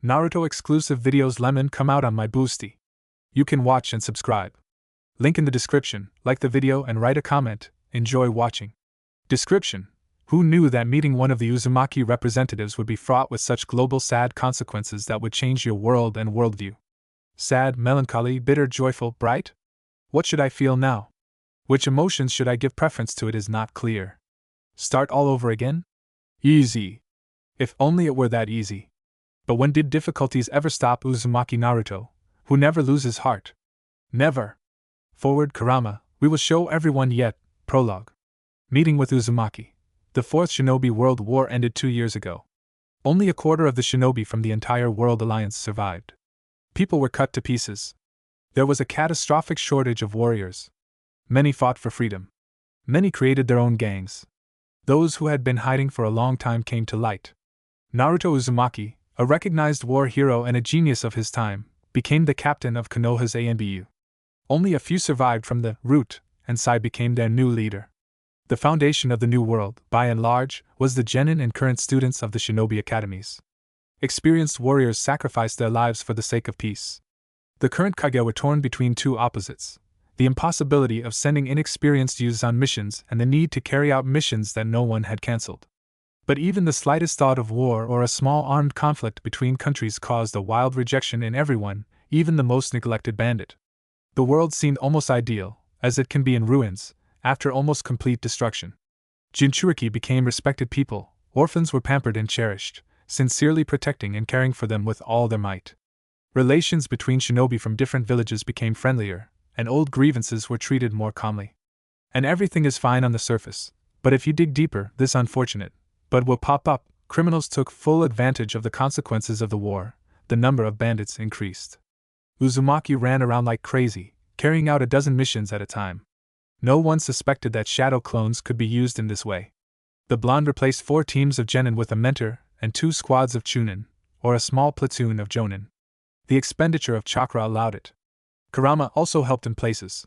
Naruto exclusive videos lemon come out on my boosty. You can watch and subscribe. Link in the description, like the video and write a comment, enjoy watching. Description: who knew that meeting one of the Uzumaki representatives would be fraught with such global sad consequences that would change your world and worldview? Sad, melancholy, bitter, joyful, bright? What should I feel now? Which emotions should I give preference to? It is not clear. Start all over again? Easy. If only it were that easy. But when did difficulties ever stop Uzumaki Naruto, who never loses heart? Never. Forward Kurama, we will show everyone yet. Prologue. Meeting with Uzumaki. The Fourth Shinobi World War ended 2 years ago. Only a quarter of the shinobi from the entire World Alliance survived. People were cut to pieces. There was a catastrophic shortage of warriors. Many fought for freedom. Many created their own gangs. Those who had been hiding for a long time came to light. Naruto Uzumaki, a recognized war hero and a genius of his time, became the captain of Konoha's ANBU. Only a few survived from the root, and Sai became their new leader. The foundation of the new world, by and large, was the genin and current students of the shinobi academies. Experienced warriors sacrificed their lives for the sake of peace. The current Kage were torn between two opposites: the impossibility of sending inexperienced youths on missions and the need to carry out missions that no one had cancelled. But even the slightest thought of war or a small armed conflict between countries caused a wild rejection in everyone, even the most neglected bandit. The world seemed almost ideal, as it can be in ruins, after almost complete destruction. Jinchuriki became respected people, orphans were pampered and cherished, sincerely protecting and caring for them with all their might. Relations between shinobi from different villages became friendlier, and old grievances were treated more calmly. And everything is fine on the surface, but if you dig deeper, this unfortunate but will pop up. Criminals took full advantage of the consequences of the war. The number of bandits increased. Uzumaki ran around like crazy, carrying out a dozen missions at a time. No one suspected that shadow clones could be used in this way. The blonde replaced 4 teams of genin with a mentor and 2 squads of chunin, or a small platoon of jonin. The expenditure of chakra allowed it. Kurama also helped in places.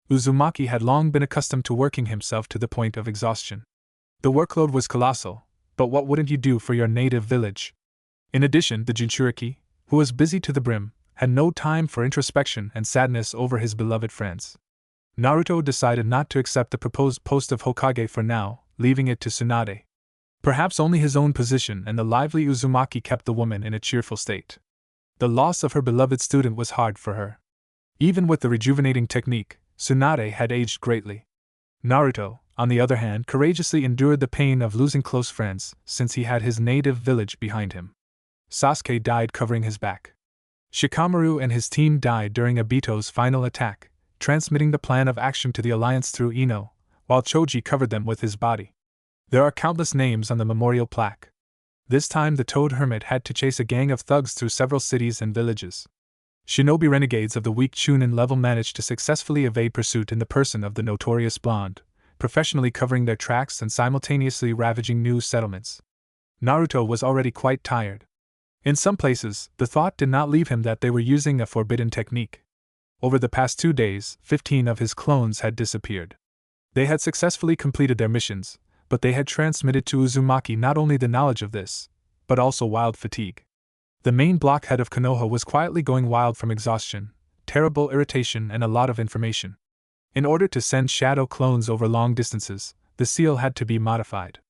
Uzumaki had long been accustomed to working himself to the point of exhaustion. The workload was colossal, but what wouldn't you do for your native village? In addition, the Jinchuriki, who was busy to the brim, had no time for introspection and sadness over his beloved friends. Naruto decided not to accept the proposed post of Hokage for now, leaving it to Tsunade. Perhaps only his own position and the lively Uzumaki kept the woman in a cheerful state. The loss of her beloved student was hard for her. Even with the rejuvenating technique, Tsunade had aged greatly. Naruto, on the other hand, courageously endured the pain of losing close friends, since he had his native village behind him. Sasuke died covering his back. Shikamaru and his team died during Obito's final attack, transmitting the plan of action to the Alliance through Ino, while Choji covered them with his body. There are countless names on the memorial plaque. This time the Toad Hermit had to chase a gang of thugs through several cities and villages. Shinobi renegades of the weak Chunin level managed to successfully evade pursuit in the person of the notorious blonde, professionally covering their tracks and simultaneously ravaging new settlements. Naruto was already quite tired. In some places, the thought did not leave him that they were using a forbidden technique. Over the past 2 days, 15 of his clones had disappeared. They had successfully completed their missions, but they had transmitted to Uzumaki not only the knowledge of this, but also wild fatigue. The main blockhead of Konoha was quietly going wild from exhaustion, terrible irritation, and a lot of information. In order to send shadow clones over long distances, the seal had to be modified.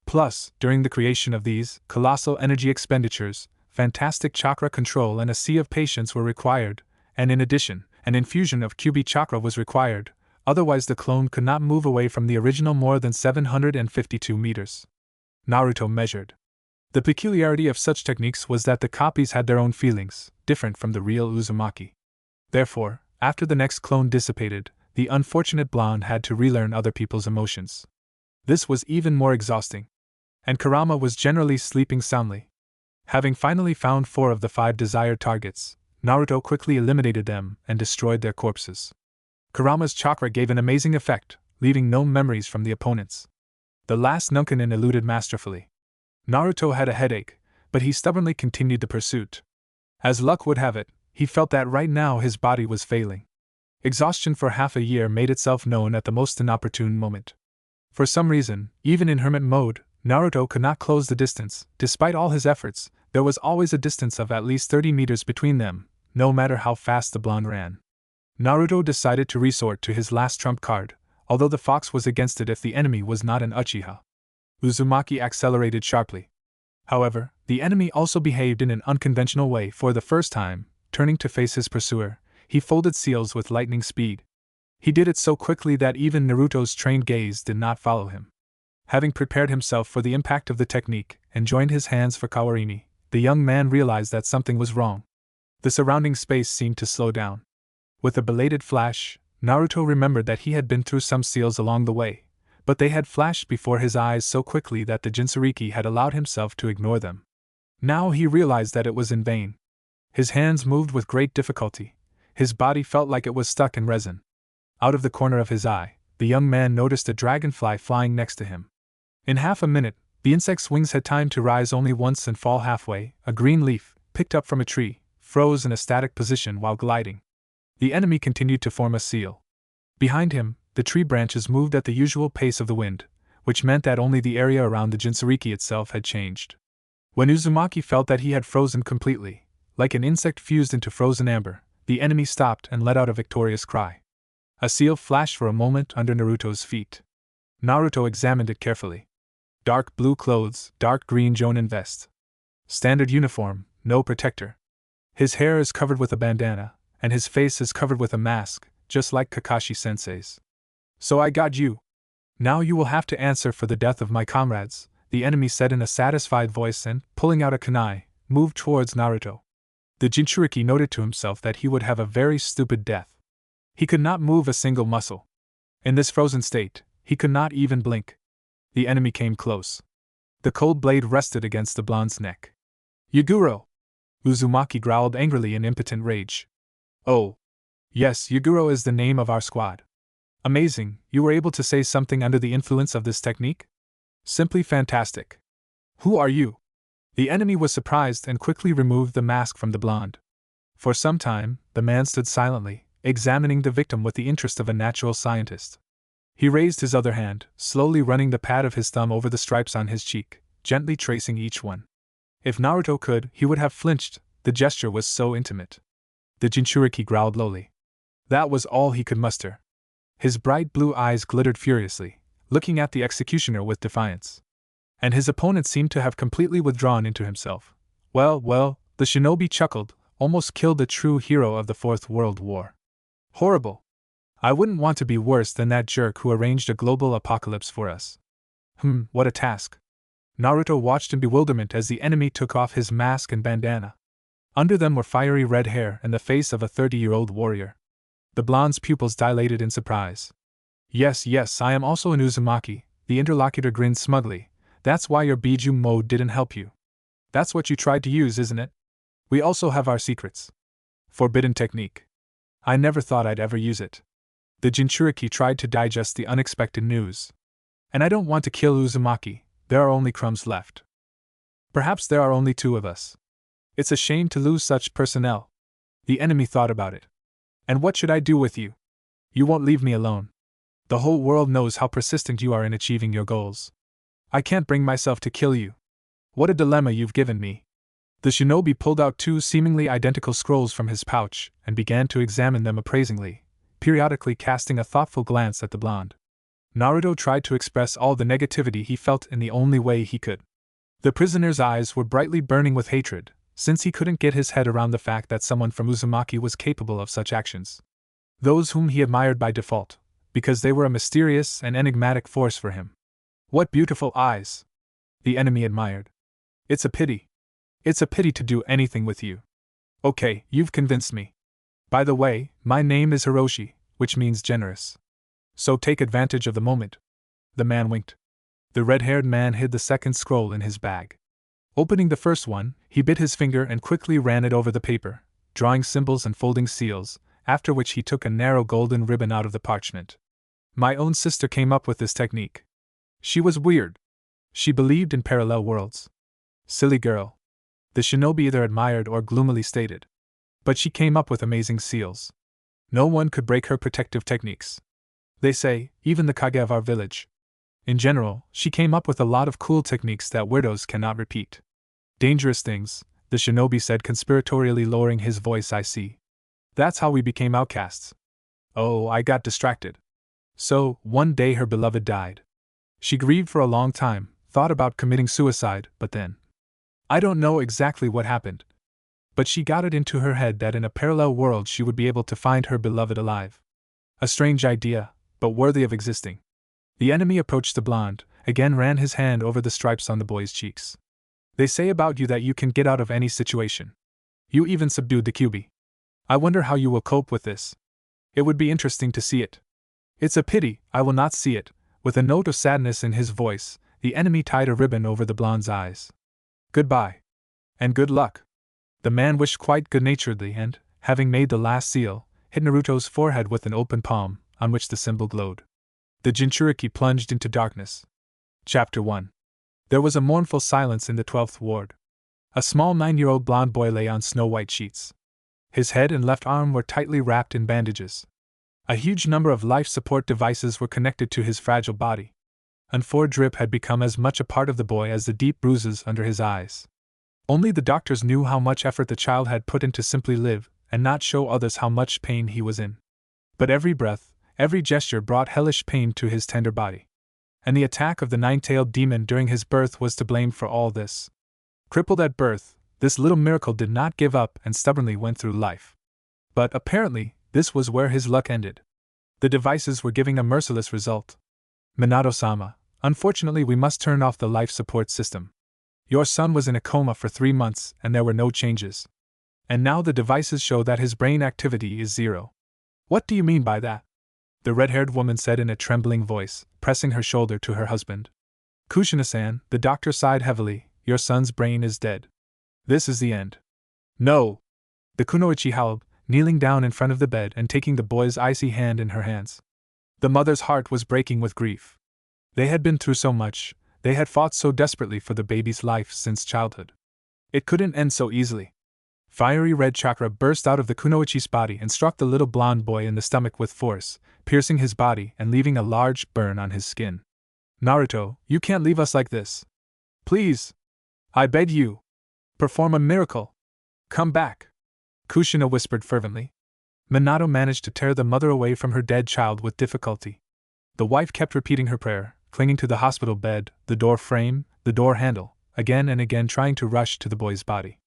Plus, during the creation of these, colossal energy expenditures, fantastic chakra control and a sea of patience were required, and in addition, an infusion of QB chakra was required, otherwise the clone could not move away from the original more than 752 meters. Naruto measured. The peculiarity of such techniques was that the copies had their own feelings, different from the real Uzumaki. Therefore, after the next clone dissipated, the unfortunate blonde had to relearn other people's emotions. This was even more exhausting. And Kurama was generally sleeping soundly. Having finally found 4 of the 5 desired targets, Naruto quickly eliminated them and destroyed their corpses. Kurama's chakra gave an amazing effect, leaving no memories from the opponents. The last Nunkanin eluded masterfully. Naruto had a headache, but he stubbornly continued the pursuit. As luck would have it, he felt that right now his body was failing. Exhaustion for half a year made itself known at the most inopportune moment. For some reason, even in hermit mode, Naruto could not close the distance. Despite all his efforts, There was always a distance of at least 30 meters between them, no matter how fast the blonde ran. Naruto decided to resort to his last trump card, although the fox was against it if the enemy was not an Uchiha. Uzumaki accelerated sharply. However, the enemy also behaved in an unconventional way. For the first time, turning to face his pursuer, he folded seals with lightning speed. He did it so quickly that even Naruto's trained gaze did not follow him. Having prepared himself for the impact of the technique and joined his hands for Kawarini, the young man realized that something was wrong. The surrounding space seemed to slow down. With a belated flash, Naruto remembered that he had been through some seals along the way, but they had flashed before his eyes so quickly that the Jinchuriki had allowed himself to ignore them. Now he realized that it was in vain. His hands moved with great difficulty. His body felt like it was stuck in resin. Out of the corner of his eye, the young man noticed a dragonfly flying next to him. In half a minute, the insect's wings had time to rise only once and fall halfway. A green leaf, picked up from a tree, froze in a static position while gliding. The enemy continued to form a seal. Behind him, the tree branches moved at the usual pace of the wind, which meant that only the area around the Jinchuriki itself had changed. When Uzumaki felt that he had frozen completely, like an insect fused into frozen amber, the enemy stopped and let out a victorious cry. A seal flashed for a moment under Naruto's feet. Naruto examined it carefully. Dark blue clothes, dark green jonin vest. Standard uniform, no protector. His hair is covered with a bandana, and his face is covered with a mask, just like Kakashi-sensei's. So I got you. Now you will have to answer for the death of my comrades, the enemy said in a satisfied voice and, pulling out a kunai, moved towards Naruto. The Jinchuriki noted to himself that he would have a very stupid death. He could not move a single muscle. In this frozen state, he could not even blink. The enemy came close. The cold blade rested against the blonde's neck. Yaguro! Uzumaki growled angrily in impotent rage. Oh. Yes, Yaguro is the name of our squad. Amazing, you were able to say something under the influence of this technique? Simply fantastic. Who are you? The enemy was surprised and quickly removed the mask from the blonde. For some time, the man stood silently, examining the victim with the interest of a natural scientist. He raised his other hand, slowly running the pad of his thumb over the stripes on his cheek, gently tracing each one. If Naruto could, he would have flinched, the gesture was so intimate. The Jinchuriki growled lowly. That was all he could muster. His bright blue eyes glittered furiously, looking at the executioner with defiance. And his opponent seemed to have completely withdrawn into himself. Well, the shinobi chuckled, almost killed the true hero of the Fourth World War. Horrible. I wouldn't want to be worse than that jerk who arranged a global apocalypse for us. What a task. Naruto watched in bewilderment as the enemy took off his mask and bandana. Under them were fiery red hair and the face of a 30-year-old warrior. The blonde's pupils dilated in surprise. Yes, I am also an Uzumaki, the interlocutor grinned smugly. That's why your Biju mode didn't help you. That's what you tried to use, isn't it? We also have our secrets. Forbidden technique. I never thought I'd ever use it. The Jinchuriki tried to digest the unexpected news. And I don't want to kill Uzumaki, there are only crumbs left. Perhaps there are only two of us. It's a shame to lose such personnel. The enemy thought about it. And what should I do with you? You won't leave me alone. The whole world knows how persistent you are in achieving your goals. I can't bring myself to kill you. What a dilemma you've given me. The shinobi pulled out two seemingly identical scrolls from his pouch and began to examine them appraisingly, periodically casting a thoughtful glance at the blonde. Naruto tried to express all the negativity he felt in the only way he could. The prisoner's eyes were brightly burning with hatred, since he couldn't get his head around the fact that someone from Uzumaki was capable of such actions. Those whom he admired by default, because they were a mysterious and enigmatic force for him. What beautiful eyes! The enemy admired. It's a pity. It's a pity to do anything with you. Okay, you've convinced me. By the way, my name is Hiroshi, which means generous. So take advantage of the moment. The man winked. The red-haired man hid the second scroll in his bag. Opening the first one, he bit his finger and quickly ran it over the paper, drawing symbols and folding seals, after which he took a narrow golden ribbon out of the parchment. My own sister came up with this technique. She was weird. She believed in parallel worlds. Silly girl. The shinobi either admired or gloomily stated. But she came up with amazing seals. No one could break her protective techniques. They say, even the Kage of our village. In general, she came up with a lot of cool techniques that weirdos cannot repeat. Dangerous things, the shinobi said conspiratorially, lowering his voice. I see. That's how we became outcasts. Oh, I got distracted. So, one day her beloved died. She grieved for a long time, thought about committing suicide, but then. I don't know exactly what happened. But she got it into her head that in a parallel world she would be able to find her beloved alive. A strange idea, but worthy of existing. The enemy approached the blonde, again ran his hand over the stripes on the boy's cheeks. They say about you that you can get out of any situation. You even subdued the QB. I wonder how you will cope with this. It would be interesting to see it. It's a pity I will not see it. With a note of sadness in his voice, the enemy tied a ribbon over the blonde's eyes. Goodbye. And good luck. The man wished quite good-naturedly and, having made the last seal, hit Naruto's forehead with an open palm, on which the symbol glowed. The Jinchuriki plunged into darkness. Chapter 1. There was a mournful silence in the 12th ward. A small 9-year-old blonde boy lay on snow-white sheets. His head and left arm were tightly wrapped in bandages. A huge number of life support devices were connected to his fragile body. And drip had become as much a part of the boy as the deep bruises under his eyes. Only the doctors knew how much effort the child had put in to simply live, and not show others how much pain he was in. But every breath, every gesture brought hellish pain to his tender body. And the attack of the 9-tailed demon during his birth was to blame for all this. Crippled at birth, this little miracle did not give up and stubbornly went through life. But apparently, this was where his luck ended. The devices were giving a merciless result. Minato-sama, unfortunately we must turn off the life support system. Your son was in a coma for 3 months and there were no changes. And now the devices show that his brain activity is 0. What do you mean by that? The red-haired woman said in a trembling voice, pressing her shoulder to her husband. Kushina-san, the doctor sighed heavily, your son's brain is dead. This is the end. No! The kunoichi howled, kneeling down in front of the bed and taking the boy's icy hand in her hands. The mother's heart was breaking with grief. They had been through so much, they had fought so desperately for the baby's life since childhood. It couldn't end so easily. Fiery red chakra burst out of the kunoichi's body and struck the little blonde boy in the stomach with force, piercing his body and leaving a large burn on his skin. Naruto, you can't leave us like this. Please. I beg you. Perform a miracle. Come back. Kushina whispered fervently. Minato managed to tear the mother away from her dead child with difficulty. The wife kept repeating her prayer, clinging to the hospital bed, the door frame, the door handle, again and again trying to rush to the boy's body.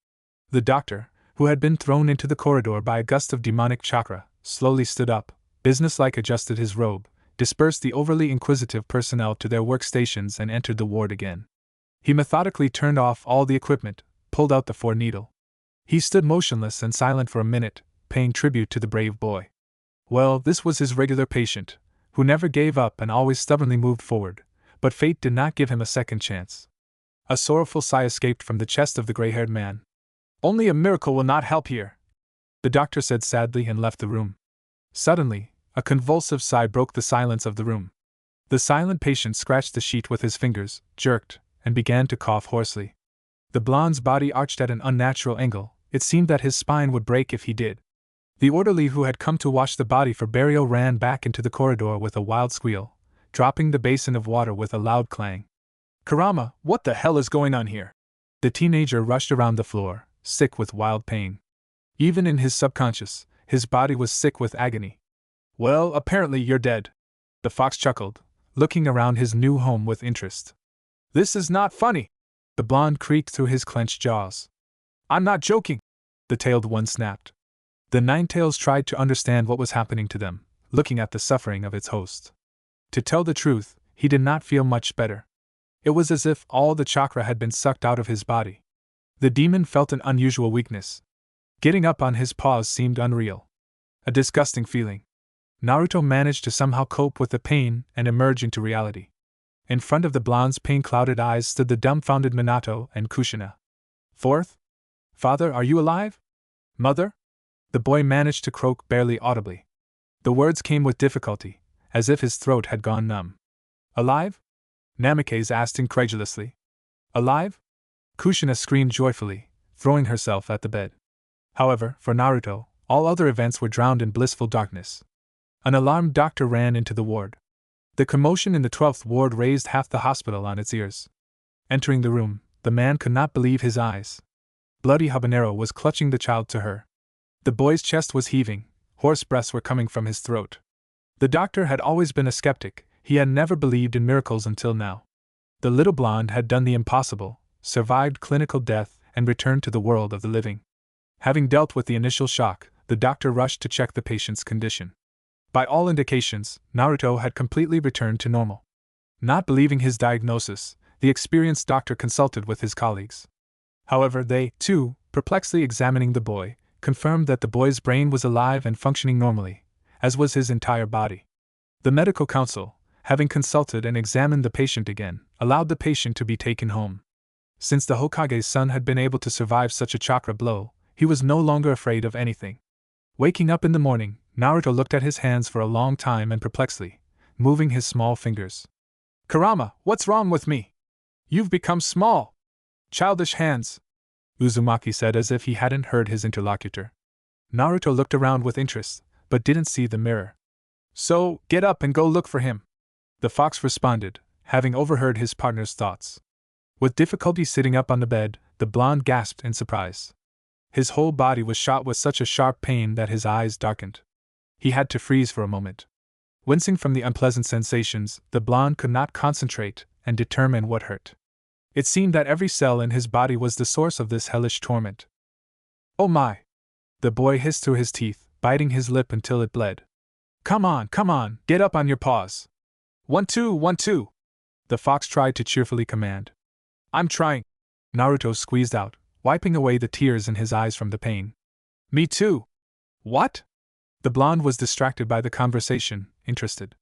The doctor, who had been thrown into the corridor by a gust of demonic chakra, slowly stood up, businesslike adjusted his robe, dispersed the overly inquisitive personnel to their workstations and entered the ward again. He methodically turned off all the equipment, pulled out the 4-needle. He stood motionless and silent for a minute, paying tribute to the brave boy. Well, this was his regular patient, who never gave up and always stubbornly moved forward, but fate did not give him a second chance. A sorrowful sigh escaped from the chest of the gray-haired man. Only a miracle will not help here, the doctor said sadly and left the room. Suddenly, a convulsive sigh broke the silence of the room. The silent patient scratched the sheet with his fingers, jerked, and began to cough hoarsely. The blonde's body arched at an unnatural angle, it seemed that his spine would break if he did. The orderly who had come to wash the body for burial ran back into the corridor with a wild squeal, dropping the basin of water with a loud clang. Kurama, what the hell is going on here? The teenager rushed around the floor, sick with wild pain. Even in his subconscious, his body was sick with agony. Well, apparently you're dead. The fox chuckled, looking around his new home with interest. This is not funny. The blonde creaked through his clenched jaws. I'm not joking, the tailed one snapped. The 9-tails tried to understand what was happening to them, looking at the suffering of its host. To tell the truth, he did not feel much better. It was as if all the chakra had been sucked out of his body. The demon felt an unusual weakness. Getting up on his paws seemed unreal. A disgusting feeling. Naruto managed to somehow cope with the pain and emerge into reality. In front of the blonde's pain-clouded eyes stood the dumbfounded Minato and Kushina. Fourth? Father, are you alive? Mother? The boy managed to croak barely audibly. The words came with difficulty, as if his throat had gone numb. Alive? Namikaze asked incredulously. Alive? Kushina screamed joyfully, throwing herself at the bed. However, for Naruto, all other events were drowned in blissful darkness. An alarmed doctor ran into the ward. The commotion in the 12th ward raised half the hospital on its ears. Entering the room, the man could not believe his eyes. Bloody habanero was clutching the child to her. The boy's chest was heaving, hoarse breaths were coming from his throat. The doctor had always been a skeptic, he had never believed in miracles until now. The little blonde had done the impossible, survived clinical death, and returned to the world of the living. Having dealt with the initial shock, the doctor rushed to check the patient's condition. By all indications, Naruto had completely returned to normal. Not believing his diagnosis, the experienced doctor consulted with his colleagues. However, they, too, perplexedly examining the boy, confirmed that the boy's brain was alive and functioning normally, as was his entire body. The medical council, having consulted and examined the patient again, allowed the patient to be taken home. Since the Hokage's son had been able to survive such a chakra blow, he was no longer afraid of anything. Waking up in the morning, Naruto looked at his hands for a long time and perplexedly, moving his small fingers. "Kurama, what's wrong with me? You've become small." "Childish hands," Uzumaki said as if he hadn't heard his interlocutor. Naruto looked around with interest, but didn't see the mirror. "So, get up and go look for him," the fox responded, having overheard his partner's thoughts. With difficulty sitting up on the bed, the blonde gasped in surprise. His whole body was shot with such a sharp pain that his eyes darkened. He had to freeze for a moment. Wincing from the unpleasant sensations, the blonde could not concentrate and determine what hurt. It seemed that every cell in his body was the source of this hellish torment. "Oh my!" the boy hissed through his teeth, biting his lip until it bled. Come on, get up on your paws." 1 2 1 2 the fox tried to cheerfully command. "I'm trying," Naruto squeezed out, wiping away the tears in his eyes from the pain. "Me too." "What?" The blonde was distracted by the conversation, interested.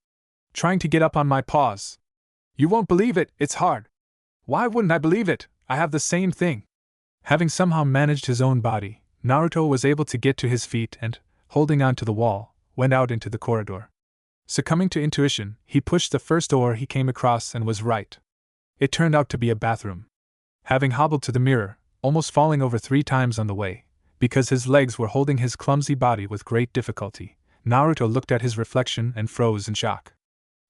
"Trying to get up on my paws. You won't believe it, it's hard." "Why wouldn't I believe it? I have the same thing." Having somehow managed his own body, Naruto was able to get to his feet and, holding on to the wall, went out into the corridor. Succumbing to intuition, he pushed the first door he came across and was right. It turned out to be a bathroom. Having hobbled to the mirror, almost falling over 3 times on the way, because his legs were holding his clumsy body with great difficulty, Naruto looked at his reflection and froze in shock.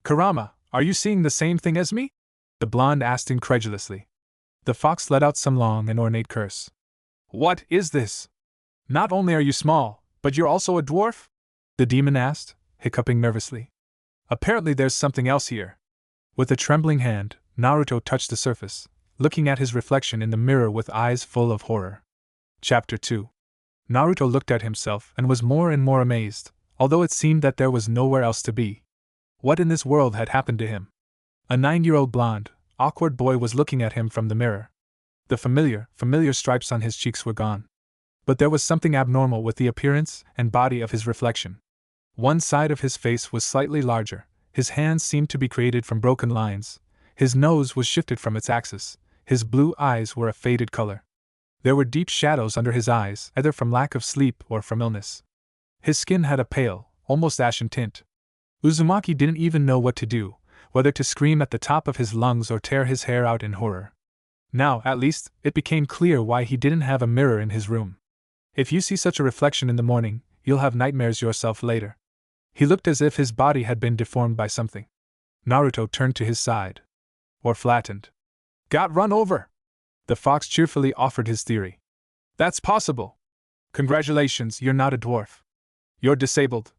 "Kurama, are you seeing the same thing as me?" the blonde asked incredulously. The fox let out some long and ornate curse. "What is this? Not only are you small, but you're also a dwarf?" the demon asked, hiccuping nervously. "Apparently there's something else here." With a trembling hand, Naruto touched the surface, looking at his reflection in the mirror with eyes full of horror. Chapter 2. Naruto looked at himself and was more and more amazed, although it seemed that there was nowhere else to be. What in this world had happened to him? A 9-year-old blonde, awkward boy was looking at him from the mirror. The familiar stripes on his cheeks were gone. But there was something abnormal with the appearance and body of his reflection. One side of his face was slightly larger, his hands seemed to be created from broken lines, his nose was shifted from its axis, his blue eyes were a faded color. There were deep shadows under his eyes, either from lack of sleep or from illness. His skin had a pale, almost ashen tint. Uzumaki didn't even know what to do, whether to scream at the top of his lungs or tear his hair out in horror. Now, at least, it became clear why he didn't have a mirror in his room. If you see such a reflection in the morning, you'll have nightmares yourself later. He looked as if his body had been deformed by something. Naruto turned to his side. Or flattened. "Got run over!" the fox cheerfully offered his theory. "That's possible. Congratulations, you're not a dwarf. You're disabled,"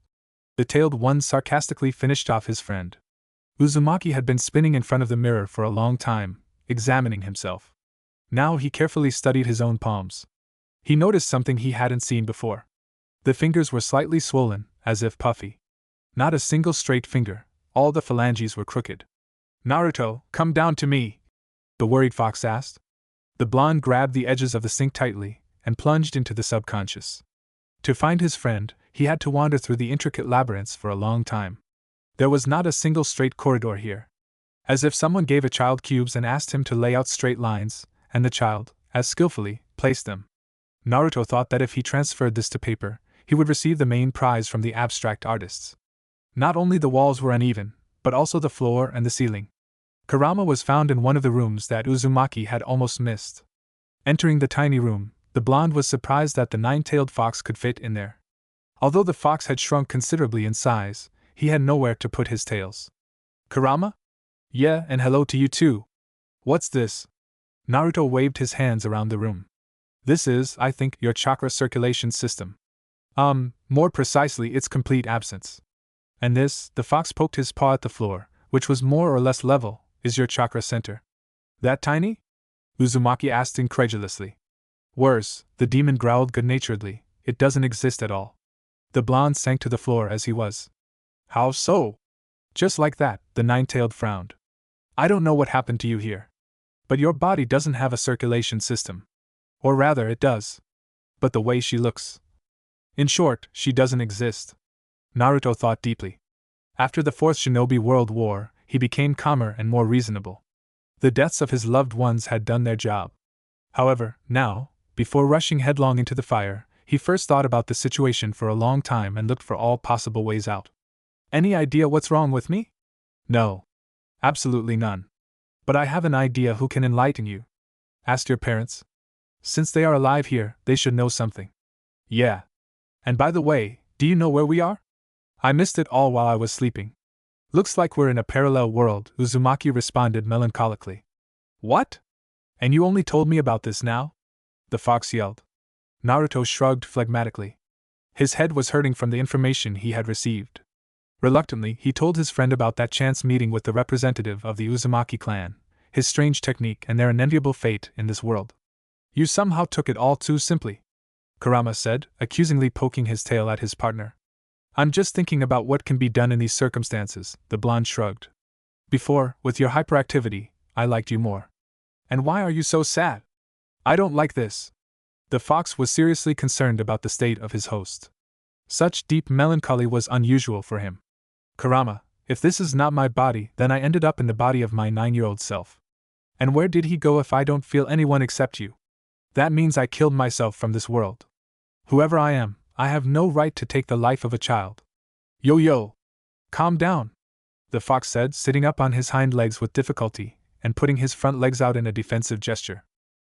the tailed one sarcastically finished off his friend. Uzumaki had been spinning in front of the mirror for a long time, examining himself. Now he carefully studied his own palms. He noticed something he hadn't seen before. The fingers were slightly swollen, as if puffy. Not a single straight finger, all the phalanges were crooked. "Naruto, come down to me," the worried fox asked. The blonde grabbed the edges of the sink tightly and plunged into the subconscious. To find his friend, he had to wander through the intricate labyrinths for a long time. There was not a single straight corridor here. As if someone gave a child cubes and asked him to lay out straight lines, and the child, as skillfully, placed them. Naruto thought that if he transferred this to paper, he would receive the main prize from the abstract artists. Not only the walls were uneven, but also the floor and the ceiling. Kurama was found in one of the rooms that Uzumaki had almost missed. Entering the tiny room, the blonde was surprised that the 9-tailed fox could fit in there. Although the fox had shrunk considerably in size, he had nowhere to put his tails. "Kurama? Yeah, and hello to you too. What's this?" Naruto waved his hands around the room. This is, I think, your chakra circulation system. More precisely, its complete absence. And this, the fox poked his paw at the floor, which was more or less level, is your chakra center. That tiny? Uzumaki asked incredulously. Worse, the demon growled good-naturedly, it doesn't exist at all. The blonde sank to the floor as he was. How so? Just like that, the nine-tailed frowned. I don't know what happened to you here. But your body doesn't have a circulation system. Or rather, it does. But the way she looks. In short, she doesn't exist. Naruto thought deeply. After the Fourth Shinobi World War, he became calmer and more reasonable. The deaths of his loved ones had done their job. However, now, before rushing headlong into the fire, he first thought about the situation for a long time and looked for all possible ways out. Any idea what's wrong with me? No. Absolutely none. But I have an idea who can enlighten you. Ask your parents. Since they are alive here, they should know something. Yeah. And by the way, do you know where we are? I missed it all while I was sleeping. Looks like we're in a parallel world, Uzumaki responded melancholically. What? And you only told me about this now? The fox yelled. Naruto shrugged phlegmatically. His head was hurting from the information he had received. Reluctantly, he told his friend about that chance meeting with the representative of the Uzumaki clan, his strange technique and their unenviable fate in this world. You somehow took it all too simply, Kurama said, accusingly poking his tail at his partner. I'm just thinking about what can be done in these circumstances, the blonde shrugged. Before, with your hyperactivity, I liked you more. And why are you so sad? I don't like this. The fox was seriously concerned about the state of his host. Such deep melancholy was unusual for him. Kurama, if this is not my body, then I ended up in the body of my 9-year-old self. And where did he go if I don't feel anyone except you? That means I killed myself from this world. Whoever I am, I have no right to take the life of a child. Yo. Calm down, the fox said, sitting up on his hind legs with difficulty, and putting his front legs out in a defensive gesture.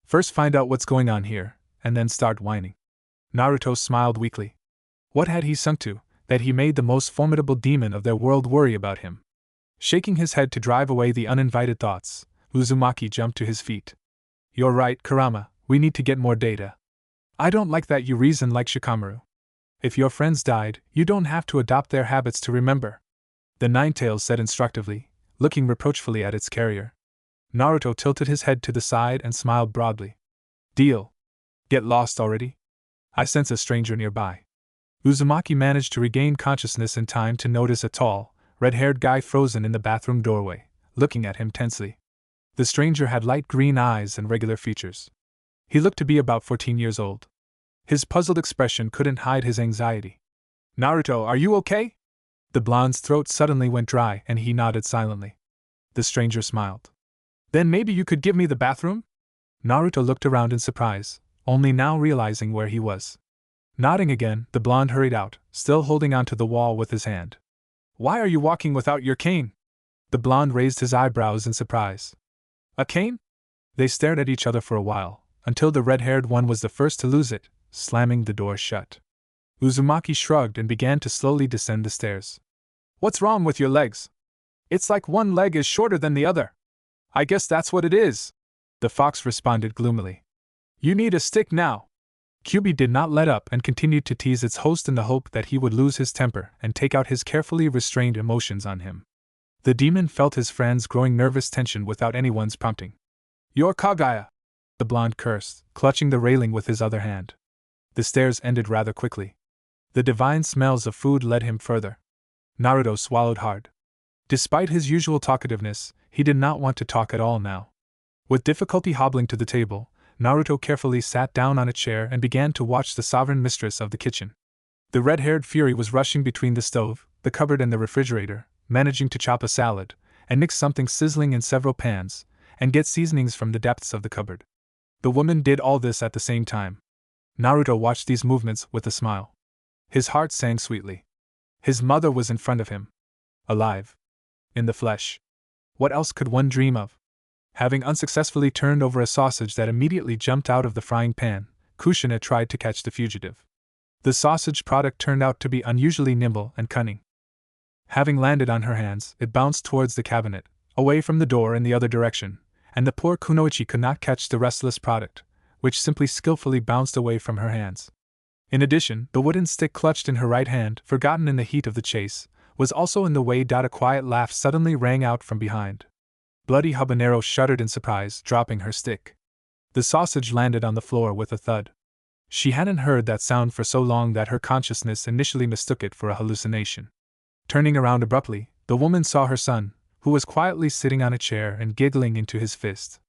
First find out what's going on here, and then start whining. Naruto smiled weakly. What had he sunk to, that he made the most formidable demon of their world worry about him? Shaking his head to drive away the uninvited thoughts, Uzumaki jumped to his feet. You're right, Kurama, we need to get more data. I don't like that you reason like Shikamaru. If your friends died, you don't have to adopt their habits to remember. The Ninetails said instructively, looking reproachfully at its carrier. Naruto tilted his head to the side and smiled broadly. Deal. Get lost already? I sense a stranger nearby. Uzumaki managed to regain consciousness in time to notice a tall, red-haired guy frozen in the bathroom doorway, looking at him tensely. The stranger had light green eyes and regular features. He looked to be about 14 years old. His puzzled expression couldn't hide his anxiety. Naruto, are you okay? The blonde's throat suddenly went dry and he nodded silently. The stranger smiled. Then maybe you could give me the bathroom? Naruto looked around in surprise, only now realizing where he was. Nodding again, the blonde hurried out, still holding onto the wall with his hand. Why are you walking without your cane? The blonde raised his eyebrows in surprise. A cane? They stared at each other for a while, until the red-haired one was the first to lose it, slamming the door shut. Uzumaki shrugged and began to slowly descend the stairs. What's wrong with your legs? It's like one leg is shorter than the other. I guess that's what it is, the fox responded gloomily. You need a stick now. Kyubi did not let up and continued to tease its host in the hope that he would lose his temper and take out his carefully restrained emotions on him. The demon felt his friend's growing nervous tension without anyone's prompting. You're Kagaya, the blonde cursed, clutching the railing with his other hand. The stairs ended rather quickly. The divine smells of food led him further. Naruto swallowed hard. Despite his usual talkativeness, he did not want to talk at all now. With difficulty hobbling to the table, Naruto carefully sat down on a chair and began to watch the sovereign mistress of the kitchen. The red-haired fury was rushing between the stove, the cupboard and the refrigerator, managing to chop a salad, and mix something sizzling in several pans, and get seasonings from the depths of the cupboard. The woman did all this at the same time. Naruto watched these movements with a smile. His heart sang sweetly. His mother was in front of him. Alive. In the flesh. What else could one dream of? Having unsuccessfully turned over a sausage that immediately jumped out of the frying pan, Kushina tried to catch the fugitive. The sausage product turned out to be unusually nimble and cunning. Having landed on her hands, it bounced towards the cabinet, away from the door in the other direction, and the poor Kunoichi could not catch the restless product, which simply skillfully bounced away from her hands. In addition, the wooden stick clutched in her right hand, forgotten in the heat of the chase, was also in the way. A quiet laugh suddenly rang out from behind. Bloody Habanero shuddered in surprise, dropping her stick. The sausage landed on the floor with a thud. She hadn't heard that sound for so long that her consciousness initially mistook it for a hallucination. Turning around abruptly, the woman saw her son, who was quietly sitting on a chair and giggling into his fist.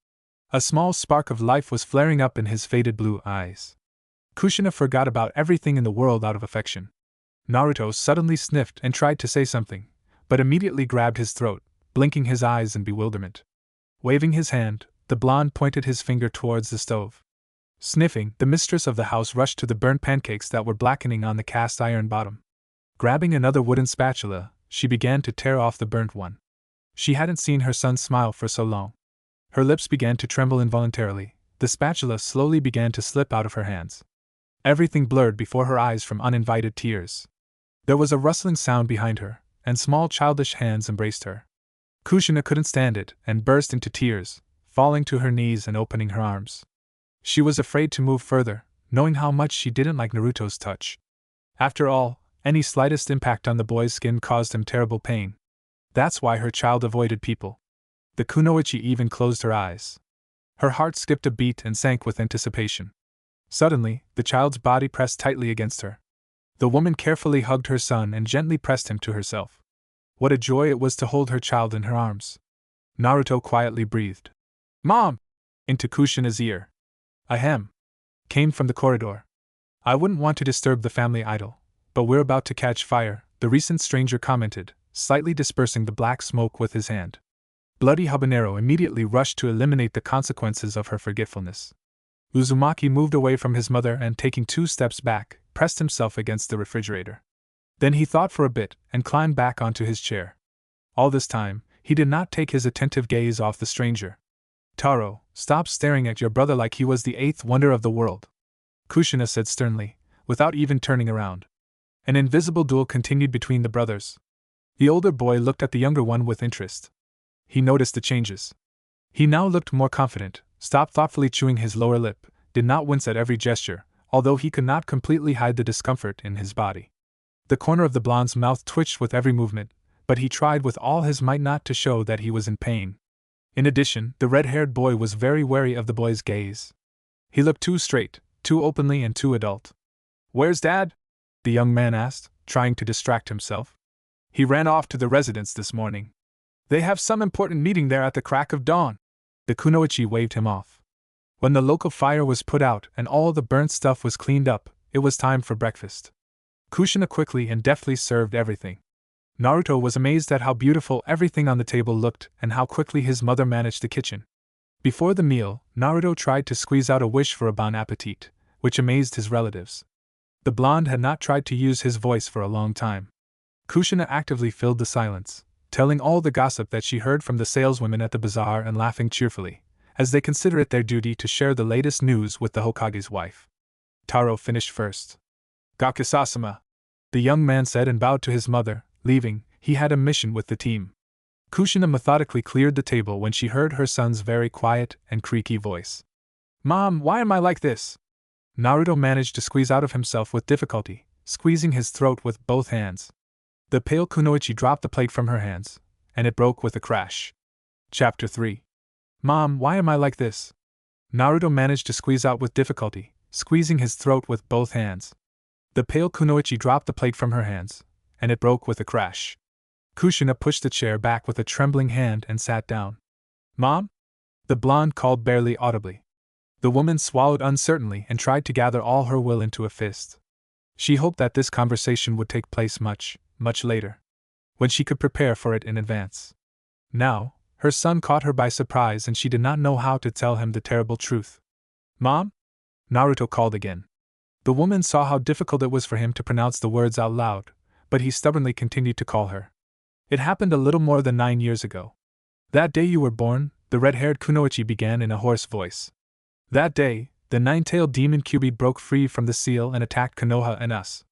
A small spark of life was flaring up in his faded blue eyes. Kushina forgot about everything in the world out of affection. Naruto suddenly sniffed and tried to say something, but immediately grabbed his throat, blinking his eyes in bewilderment. Waving his hand, the blonde pointed his finger towards the stove. Sniffing, the mistress of the house rushed to the burnt pancakes that were blackening on the cast iron bottom. Grabbing another wooden spatula, she began to tear off the burnt one. She hadn't seen her son smile for so long. Her lips began to tremble involuntarily. The spatula slowly began to slip out of her hands. Everything blurred before her eyes from uninvited tears. There was a rustling sound behind her, and small childish hands embraced her. Kushina couldn't stand it and burst into tears, falling to her knees and opening her arms. She was afraid to move further, knowing how much she didn't like Naruto's touch. After all, any slightest impact on the boy's skin caused him terrible pain. That's why her child avoided people. The kunoichi even closed her eyes. Her heart skipped a beat and sank with anticipation. Suddenly, the child's body pressed tightly against her. The woman carefully hugged her son and gently pressed him to herself. What a joy it was to hold her child in her arms. Naruto quietly breathed. "Mom!" into Kushina's ear. "Ahem!" came from the corridor. "I wouldn't want to disturb the family idol, but we're about to catch fire," the recent stranger commented, slightly dispersing the black smoke with his hand. Bloody Habanero immediately rushed to eliminate the consequences of her forgetfulness. Uzumaki moved away from his mother and, taking 2 steps back, pressed himself against the refrigerator. Then he thought for a bit and climbed back onto his chair. All this time, he did not take his attentive gaze off the stranger. "Taro, stop staring at your brother like he was the 8th wonder of the world," Kushina said sternly, without even turning around. An invisible duel continued between the brothers. The older boy looked at the younger one with interest. He noticed the changes. He now looked more confident, stopped thoughtfully chewing his lower lip, did not wince at every gesture, although he could not completely hide the discomfort in his body. The corner of the blonde's mouth twitched with every movement, but he tried with all his might not to show that he was in pain. In addition, the red-haired boy was very wary of the boy's gaze. He looked too straight, too openly and too adult. "Where's Dad?" the young man asked, trying to distract himself. "He ran off to the residence this morning. They have some important meeting there at the crack of dawn." The kunoichi waved him off. When the local fire was put out and all the burnt stuff was cleaned up, it was time for breakfast. Kushina quickly and deftly served everything. Naruto was amazed at how beautiful everything on the table looked and how quickly his mother managed the kitchen. Before the meal, Naruto tried to squeeze out a wish for a bon appetit, which amazed his relatives. The blonde had not tried to use his voice for a long time. Kushina actively filled the silence, telling all the gossip that she heard from the saleswomen at the bazaar and laughing cheerfully, as they consider it their duty to share the latest news with the Hokage's wife. Taro finished first. "Gakusasama," the young man said and bowed to his mother. Leaving, he had a mission with the team. Kushina methodically cleared the table when she heard her son's very quiet and creaky voice. "Mom, why am I like this?" Naruto managed to squeeze out of himself with difficulty, squeezing his throat with both hands. The pale kunoichi dropped the plate from her hands, and it broke with a crash. Chapter 3. "Mom, why am I like this?" Naruto managed to squeeze out with difficulty, squeezing his throat with both hands. The pale kunoichi dropped the plate from her hands, and it broke with a crash. Kushina pushed the chair back with a trembling hand and sat down. "Mom?" the blonde called barely audibly. The woman swallowed uncertainly and tried to gather all her will into a fist. She hoped that this conversation would take place much, much later, when she could prepare for it in advance. Now, her son caught her by surprise and she did not know how to tell him the terrible truth. "Mom?" Naruto called again. The woman saw how difficult it was for him to pronounce the words out loud, but he stubbornly continued to call her. "It happened a little more than 9 years ago. That day you were born," the red-haired kunoichi began in a hoarse voice. "That day, the nine-tailed demon Kyubi broke free from the seal and attacked Konoha and us."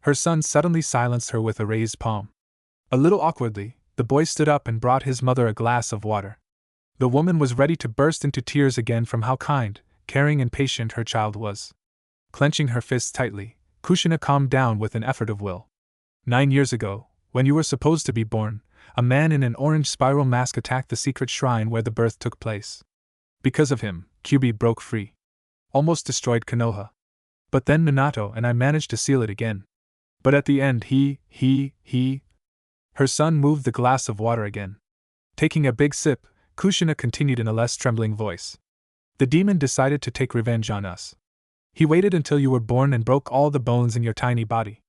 Her son suddenly silenced her with a raised palm. A little awkwardly, the boy stood up and brought his mother a glass of water. The woman was ready to burst into tears again from how kind, caring and patient her child was. Clenching her fists tightly, Kushina calmed down with an effort of will. 9 years ago, when you were supposed to be born, a man in an orange spiral mask attacked the secret shrine where the birth took place. Because of him, Kyubi broke free. Almost destroyed Konoha. But then Minato and I managed to seal it again. But at the end Her son moved the glass of water again. Taking a big sip, Kushina continued in a less trembling voice. The demon decided to take revenge on us. He waited until you were born and broke all the bones in your tiny body.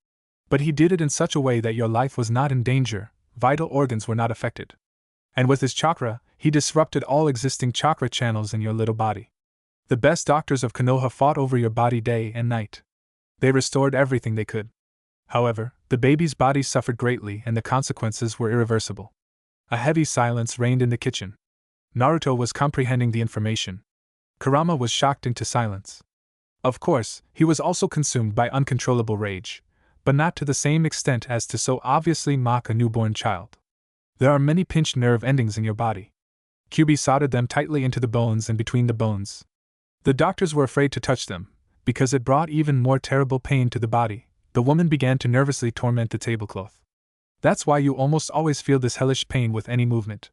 But he did it in such a way that your life was not in danger, vital organs were not affected. And with his chakra, he disrupted all existing chakra channels in your little body. The best doctors of Konoha fought over your body day and night. They restored everything they could. However, the baby's body suffered greatly and the consequences were irreversible. A heavy silence reigned in the kitchen. Naruto was comprehending the information. Kurama was shocked into silence. Of course, he was also consumed by uncontrollable rage, but not to the same extent as to so obviously mock a newborn child. There are many pinched nerve endings in your body. Kyubi soldered them tightly into the bones and between the bones. The doctors were afraid to touch them, because it brought even more terrible pain to the body. The woman began to nervously torment the tablecloth. That's why you almost always feel this hellish pain with any movement.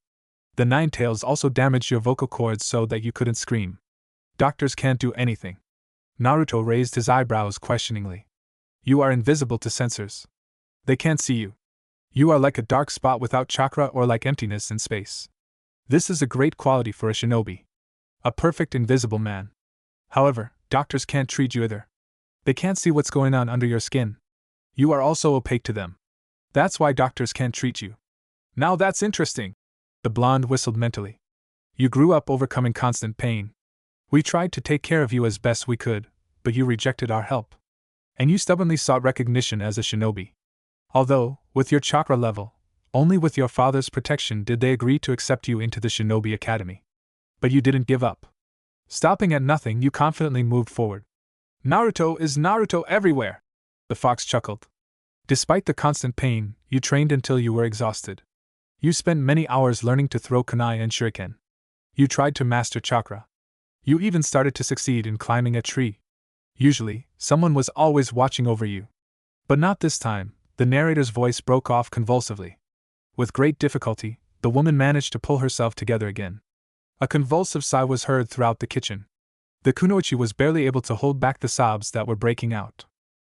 The nine tails also damaged your vocal cords so that you couldn't scream. Doctors can't do anything. Naruto raised his eyebrows questioningly. You are invisible to sensors. They can't see you. You are like a dark spot without chakra or like emptiness in space. This is a great quality for a shinobi. A perfect invisible man. However, doctors can't treat you either. They can't see what's going on under your skin. You are also opaque to them. That's why doctors can't treat you. Now that's interesting. The blonde whistled mentally. You grew up overcoming constant pain. We tried to take care of you as best we could, but you rejected our help. And you stubbornly sought recognition as a shinobi. Although, with your chakra level, only with your father's protection did they agree to accept you into the Shinobi Academy. But you didn't give up. Stopping at nothing, you confidently moved forward. Naruto is Naruto everywhere! The fox chuckled. Despite the constant pain, you trained until you were exhausted. You spent many hours learning to throw kunai and shuriken. You tried to master chakra. You even started to succeed in climbing a tree. Usually, someone was always watching over you. But not this time, the narrator's voice broke off convulsively. With great difficulty, the woman managed to pull herself together again. A convulsive sigh was heard throughout the kitchen. The kunoichi was barely able to hold back the sobs that were breaking out.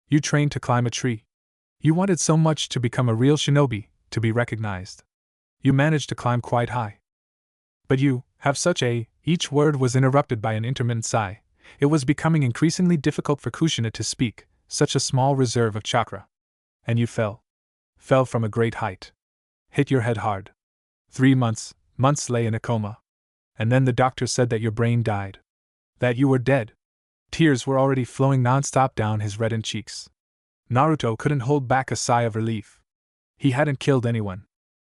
You trained to climb a tree. You wanted so much to become a real shinobi, to be recognized. You managed to climb quite high. But you have such a... Each word was interrupted by an intermittent sigh. It was becoming increasingly difficult for Kushina to speak, such a small reserve of chakra. And you fell. Fell from a great height. Hit your head hard. 3 months lay in a coma. And then the doctor said that your brain died. That you were dead. Tears were already flowing non-stop down his reddened cheeks. Naruto couldn't hold back a sigh of relief. He hadn't killed anyone.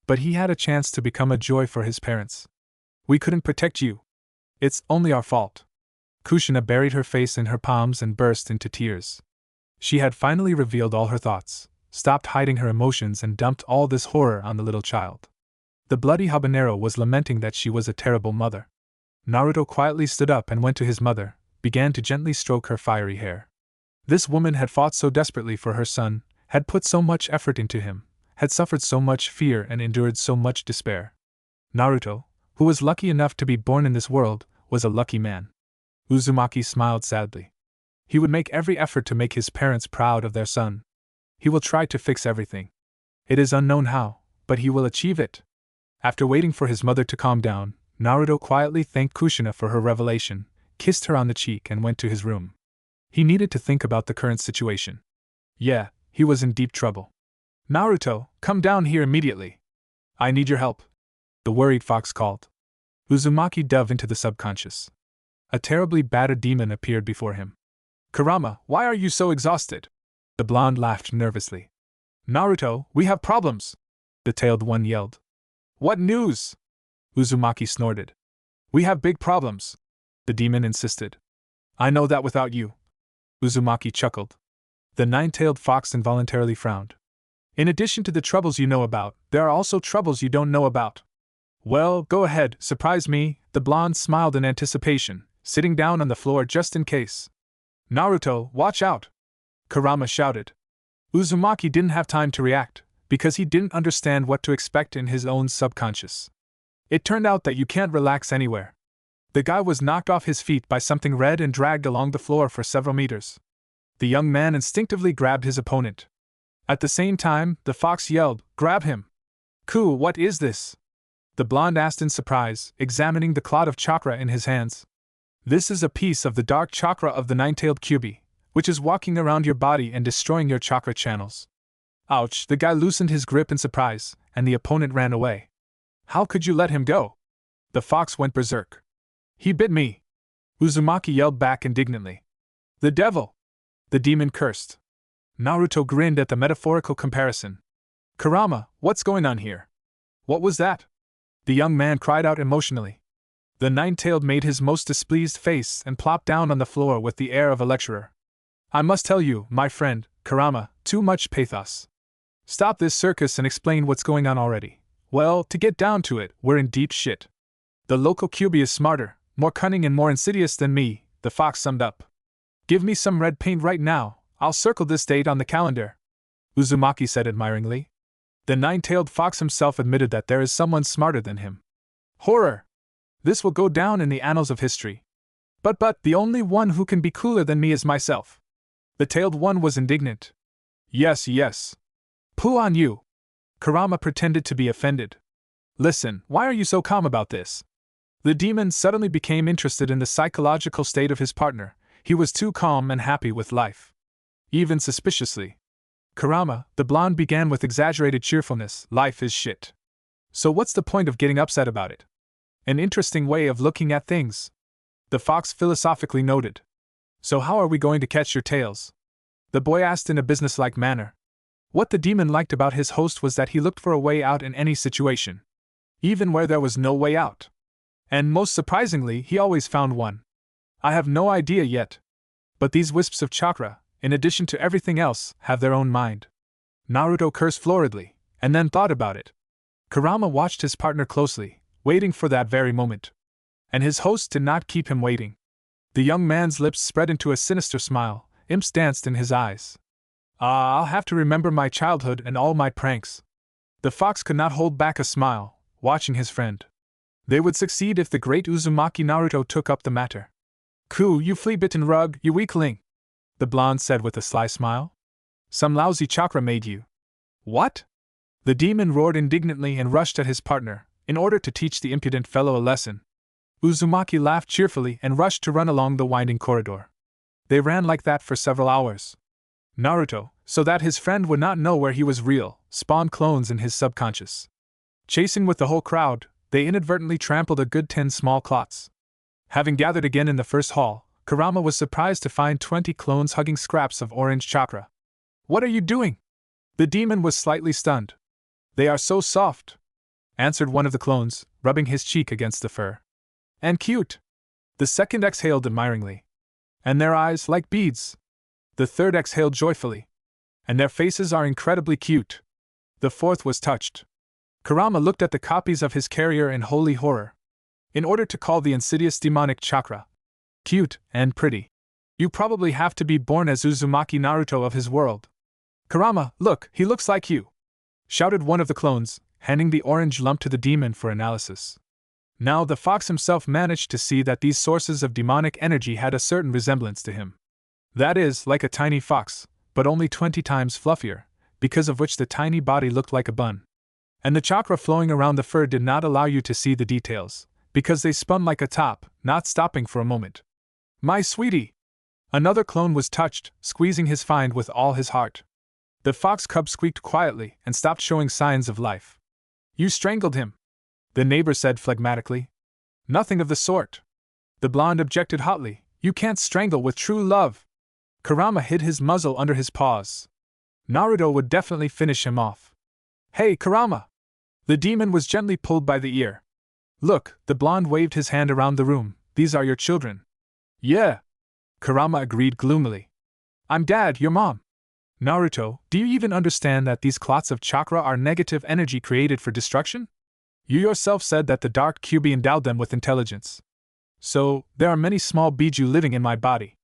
But he had a chance to become a joy for his parents. We couldn't protect you. It's only our fault. Kushina buried her face in her palms and burst into tears. She had finally revealed all her thoughts, stopped hiding her emotions and dumped all this horror on the little child. The bloody habanero was lamenting that she was a terrible mother. Naruto quietly stood up and went to his mother, began to gently stroke her fiery hair. This woman had fought so desperately for her son, had put so much effort into him, had suffered so much fear and endured so much despair. Naruto, who was lucky enough to be born in this world, was a lucky man. Uzumaki smiled sadly. He would make every effort to make his parents proud of their son. He will try to fix everything. It is unknown how, but he will achieve it. After waiting for his mother to calm down, Naruto quietly thanked Kushina for her revelation, kissed her on the cheek and went to his room. He needed to think about the current situation. Yeah, he was in deep trouble. Naruto, come down here immediately. I need your help. The worried fox called. Uzumaki dove into the subconscious. A terribly battered demon appeared before him. Kurama, why are you so exhausted? The blonde laughed nervously. Naruto, we have problems! The tailed one yelled. What news? Uzumaki snorted. We have big problems, the demon insisted. I know that without you. Uzumaki chuckled. The nine-tailed fox involuntarily frowned. In addition to the troubles you know about, there are also troubles you don't know about. Well, go ahead, surprise me, the blonde smiled in anticipation, sitting down on the floor just in case. Naruto, watch out! Kurama shouted. Uzumaki didn't have time to react, because he didn't understand what to expect in his own subconscious. It turned out that you can't relax anywhere. The guy was knocked off his feet by something red and dragged along the floor for several meters. The young man instinctively grabbed his opponent. At the same time, the fox yelled, "Grab him!" "Ku, what is this?" the blonde asked in surprise, examining the clot of chakra in his hands. "This is a piece of the dark chakra of the nine-tailed Kyuubi, which is walking around your body and destroying your chakra channels." Ouch! The guy loosened his grip in surprise, and the opponent ran away. "How could you let him go?" The fox went berserk. "He bit me!" Uzumaki yelled back indignantly. "The devil!" the demon cursed. Naruto grinned at the metaphorical comparison. "Kurama, what's going on here?" "What was that?" the young man cried out emotionally. The nine-tailed made his most displeased face and plopped down on the floor with the air of a lecturer. "I must tell you, my friend, Kurama, too much pathos. Stop this circus and explain what's going on already. Well, to get down to it, we're in deep shit. The local Kyuubi is smarter, more cunning and more insidious than me," the fox summed up. "Give me some red paint right now, I'll circle this date on the calendar," Uzumaki said admiringly. The nine-tailed fox himself admitted that there is someone smarter than him. "Horror! This will go down in the annals of history. But the only one who can be cooler than me is myself." The tailed one was indignant. Yes. Pooh on you." Kurama pretended to be offended. "Listen, why are you so calm about this?" The demon suddenly became interested in the psychological state of his partner. He was too calm and happy with life. Even suspiciously. "Kurama," the blonde began with exaggerated cheerfulness, "life is shit. So what's the point of getting upset about it?" "An interesting way of looking at things," the fox philosophically noted. "So how are we going to catch your tails?" the boy asked in a businesslike manner. What the demon liked about his host was that he looked for a way out in any situation. Even where there was no way out. And most surprisingly, he always found one. "I have no idea yet. But these wisps of chakra, in addition to everything else, have their own mind." Naruto cursed floridly, and then thought about it. Kurama watched his partner closely, waiting for that very moment. And his host did not keep him waiting. The young man's lips spread into a sinister smile, imps danced in his eyes. "Ah, I'll have to remember my childhood and all my pranks." The fox could not hold back a smile, watching his friend. They would succeed if the great Uzumaki Naruto took up the matter. "Ku, you flea-bitten rug, you weakling," the blonde said with a sly smile. "Some lousy chakra made you." "What?" The demon roared indignantly and rushed at his partner, in order to teach the impudent fellow a lesson. Uzumaki laughed cheerfully and rushed to run along the winding corridor. They ran like that for several hours. Naruto, so that his friend would not know where he was real, spawned clones in his subconscious. Chasing with the whole crowd, they inadvertently trampled a good 10 small clots. Having gathered again in the first hall, Kurama was surprised to find 20 clones hugging scraps of orange chakra. "What are you doing?" The demon was slightly stunned. "They are so soft," answered one of the clones, rubbing his cheek against the fur. "And cute," the second exhaled admiringly. "And their eyes like beads," the third exhaled joyfully. "And their faces are incredibly cute," the fourth was touched. Kurama looked at the copies of his carrier in holy horror. In order to call the insidious demonic chakra cute and pretty, you probably have to be born as Uzumaki Naruto of his world. "Kurama, look, he looks like you!" shouted one of the clones, handing the orange lump to the demon for analysis. Now the fox himself managed to see that these sources of demonic energy had a certain resemblance to him. That is, like a tiny fox, but only 20 times fluffier, because of which the tiny body looked like a bun. And the chakra flowing around the fur did not allow you to see the details, because they spun like a top, not stopping for a moment. "My sweetie!" Another clone was touched, squeezing his find with all his heart. The fox cub squeaked quietly and stopped showing signs of life. "You strangled him," the neighbor said phlegmatically. "Nothing of the sort," the blonde objected hotly. "You can't strangle with true love." Kurama hid his muzzle under his paws. Naruto would definitely finish him off. "Hey, Kurama!" The demon was gently pulled by the ear. "Look," the blonde waved his hand around the room, "these are your children." "Yeah," Kurama agreed gloomily. "I'm Dad, your mom." "Naruto, do you even understand that these clots of chakra are negative energy created for destruction? You yourself said that the dark Kyuubi endowed them with intelligence." So, there are many small biju living in my body.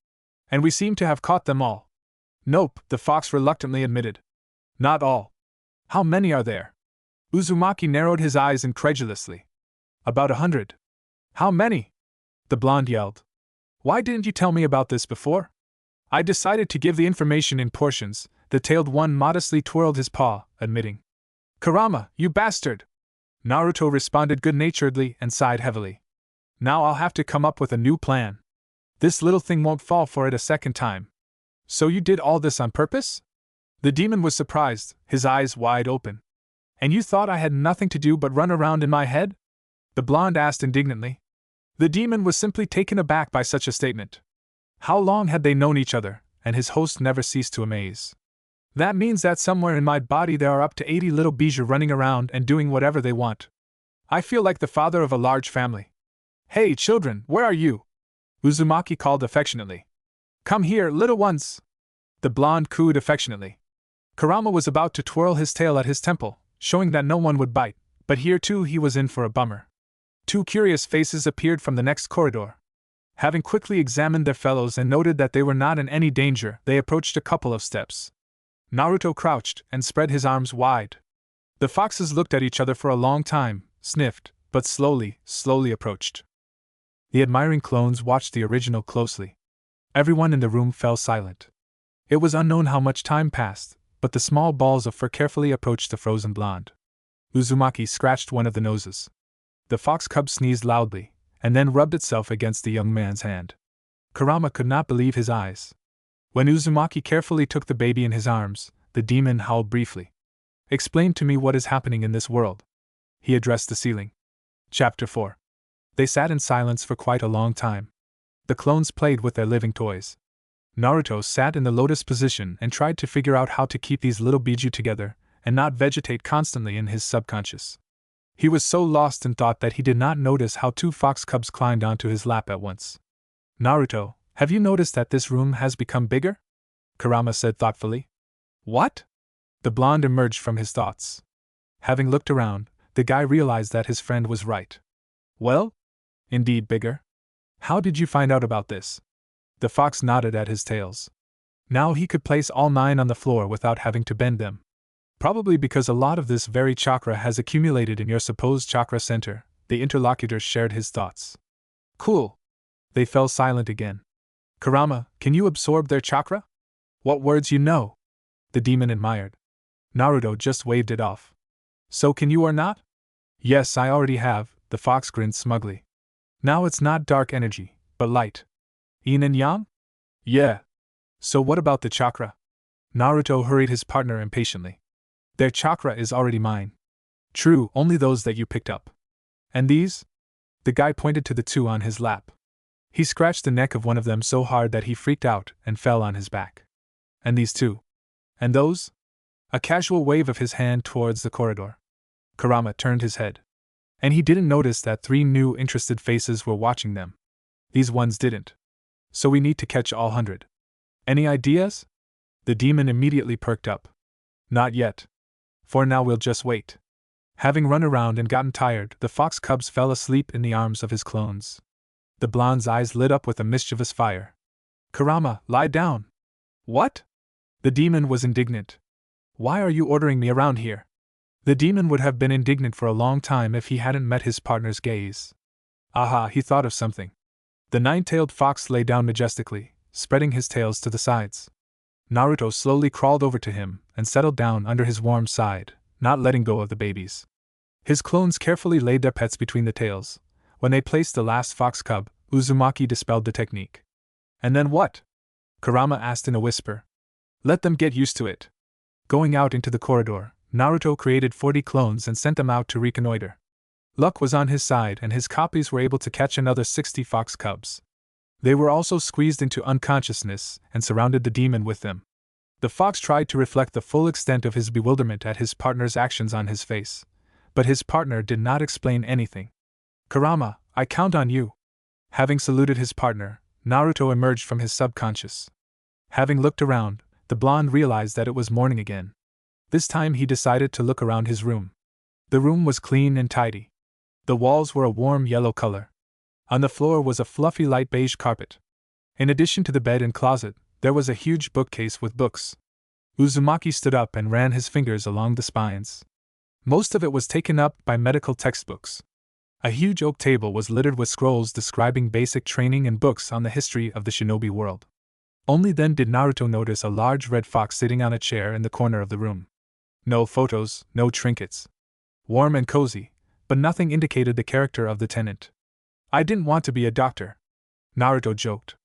And we seem to have caught them all. Nope, the fox reluctantly admitted. Not all. How many are there? Uzumaki narrowed his eyes incredulously. About 100. How many? The blonde yelled. Why didn't you tell me about this before? I decided to give the information in portions. The tailed one modestly twirled his paw, admitting. Kurama, you bastard! Naruto responded good-naturedly and sighed heavily. Now I'll have to come up with a new plan. This little thing won't fall for it a second time. So you did all this on purpose? The demon was surprised, his eyes wide open. And you thought I had nothing to do but run around in my head? The blonde asked indignantly. The demon was simply taken aback by such a statement. How long had they known each other, and his host never ceased to amaze. That means that somewhere in my body there are up to 80 little bijou running around and doing whatever they want. I feel like the father of a large family. Hey, children, where are you? Uzumaki called affectionately. Come here, little ones! The blonde cooed affectionately. Kurama was about to twirl his tail at his temple, showing that no one would bite, but here too he was in for a bummer. Two curious faces appeared from the next corridor. Having quickly examined their fellows and noted that they were not in any danger, they approached a couple of steps. Naruto crouched and spread his arms wide. The foxes looked at each other for a long time, sniffed, but slowly approached. The admiring clones watched the original closely. Everyone in the room fell silent. It was unknown how much time passed, but the small balls of fur carefully approached the frozen blonde. Uzumaki scratched one of the noses. The fox cub sneezed loudly, and then rubbed itself against the young man's hand. Kurama could not believe his eyes. When Uzumaki carefully took the baby in his arms, the demon howled briefly. Explain to me what is happening in this world. He addressed the ceiling. Chapter 4. They sat in silence for quite a long time. The clones played with their living toys. Naruto sat in the lotus position and tried to figure out how to keep these little biju together, and not vegetate constantly in his subconscious. He was so lost in thought that he did not notice how two fox cubs climbed onto his lap at once. Naruto, have you noticed that this room has become bigger? Kurama said thoughtfully. What? The blonde emerged from his thoughts. Having looked around, the guy realized that his friend was right. Well? Indeed bigger. How did you find out about this? The fox nodded at his tails. Now he could place all 9 on the floor without having to bend them. Probably because a lot of this very chakra has accumulated in your supposed chakra center, the interlocutor shared his thoughts. Cool. They fell silent again. Kurama, can you absorb their chakra? What words you know? The demon admired. Naruto just waved it off. So can you or not? Yes, I already have, the fox grinned smugly. Now it's not dark energy, but light. Yin and yang? Yeah. So what about the chakra? Naruto hurried his partner impatiently. Their chakra is already mine. True, only those that you picked up. And these? The guy pointed to the 2 on his lap. He scratched the neck of one of them so hard that he freaked out and fell on his back. And these 2? And those? A casual wave of his hand towards the corridor. Kurama turned his head. And he didn't notice that 3 new interested faces were watching them. These ones didn't. So we need to catch all 100. Any ideas? The demon immediately perked up. Not yet. For now we'll just wait. Having run around and gotten tired, the fox cubs fell asleep in the arms of his clones. The blonde's eyes lit up with a mischievous fire. Kurama, lie down. What? The demon was indignant. Why are you ordering me around here? The demon would have been indignant for a long time if he hadn't met his partner's gaze. Aha, he thought of something. The 9-tailed fox lay down majestically, spreading his tails to the sides. Naruto slowly crawled over to him and settled down under his warm side, not letting go of the babies. His clones carefully laid their pets between the tails. When they placed the last fox cub, Uzumaki dispelled the technique. And then what? Kurama asked in a whisper. Let them get used to it. Going out into the corridor, Naruto created 40 clones and sent them out to reconnoiter. Luck was on his side and his copies were able to catch another 60 fox cubs. They were also squeezed into unconsciousness and surrounded the demon with them. The fox tried to reflect the full extent of his bewilderment at his partner's actions on his face, but his partner did not explain anything. Kurama, I count on you. Having saluted his partner, Naruto emerged from his subconscious. Having looked around, the blonde realized that it was morning again. This time he decided to look around his room. The room was clean and tidy. The walls were a warm yellow color. On the floor was a fluffy light beige carpet. In addition to the bed and closet, there was a huge bookcase with books. Uzumaki stood up and ran his fingers along the spines. Most of it was taken up by medical textbooks. A huge oak table was littered with scrolls describing basic training and books on the history of the shinobi world. Only then did Naruto notice a large red fox sitting on a chair in the corner of the room. No photos, no trinkets. Warm and cozy, but nothing indicated the character of the tenant. I didn't want to be a doctor, Naruto joked.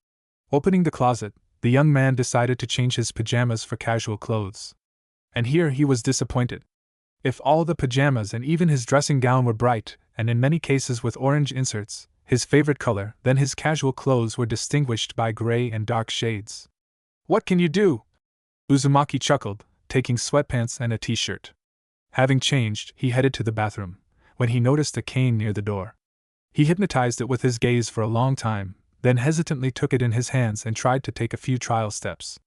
Opening the closet, the young man decided to change his pajamas for casual clothes. And here he was disappointed. If all the pajamas and even his dressing gown were bright, and in many cases with orange inserts, his favorite color, then his casual clothes were distinguished by gray and dark shades. What can you do? Uzumaki chuckled, taking sweatpants and a t-shirt. Having changed, he headed to the bathroom, when he noticed a cane near the door. He hypnotized it with his gaze for a long time, then hesitantly took it in his hands and tried to take a few trial steps.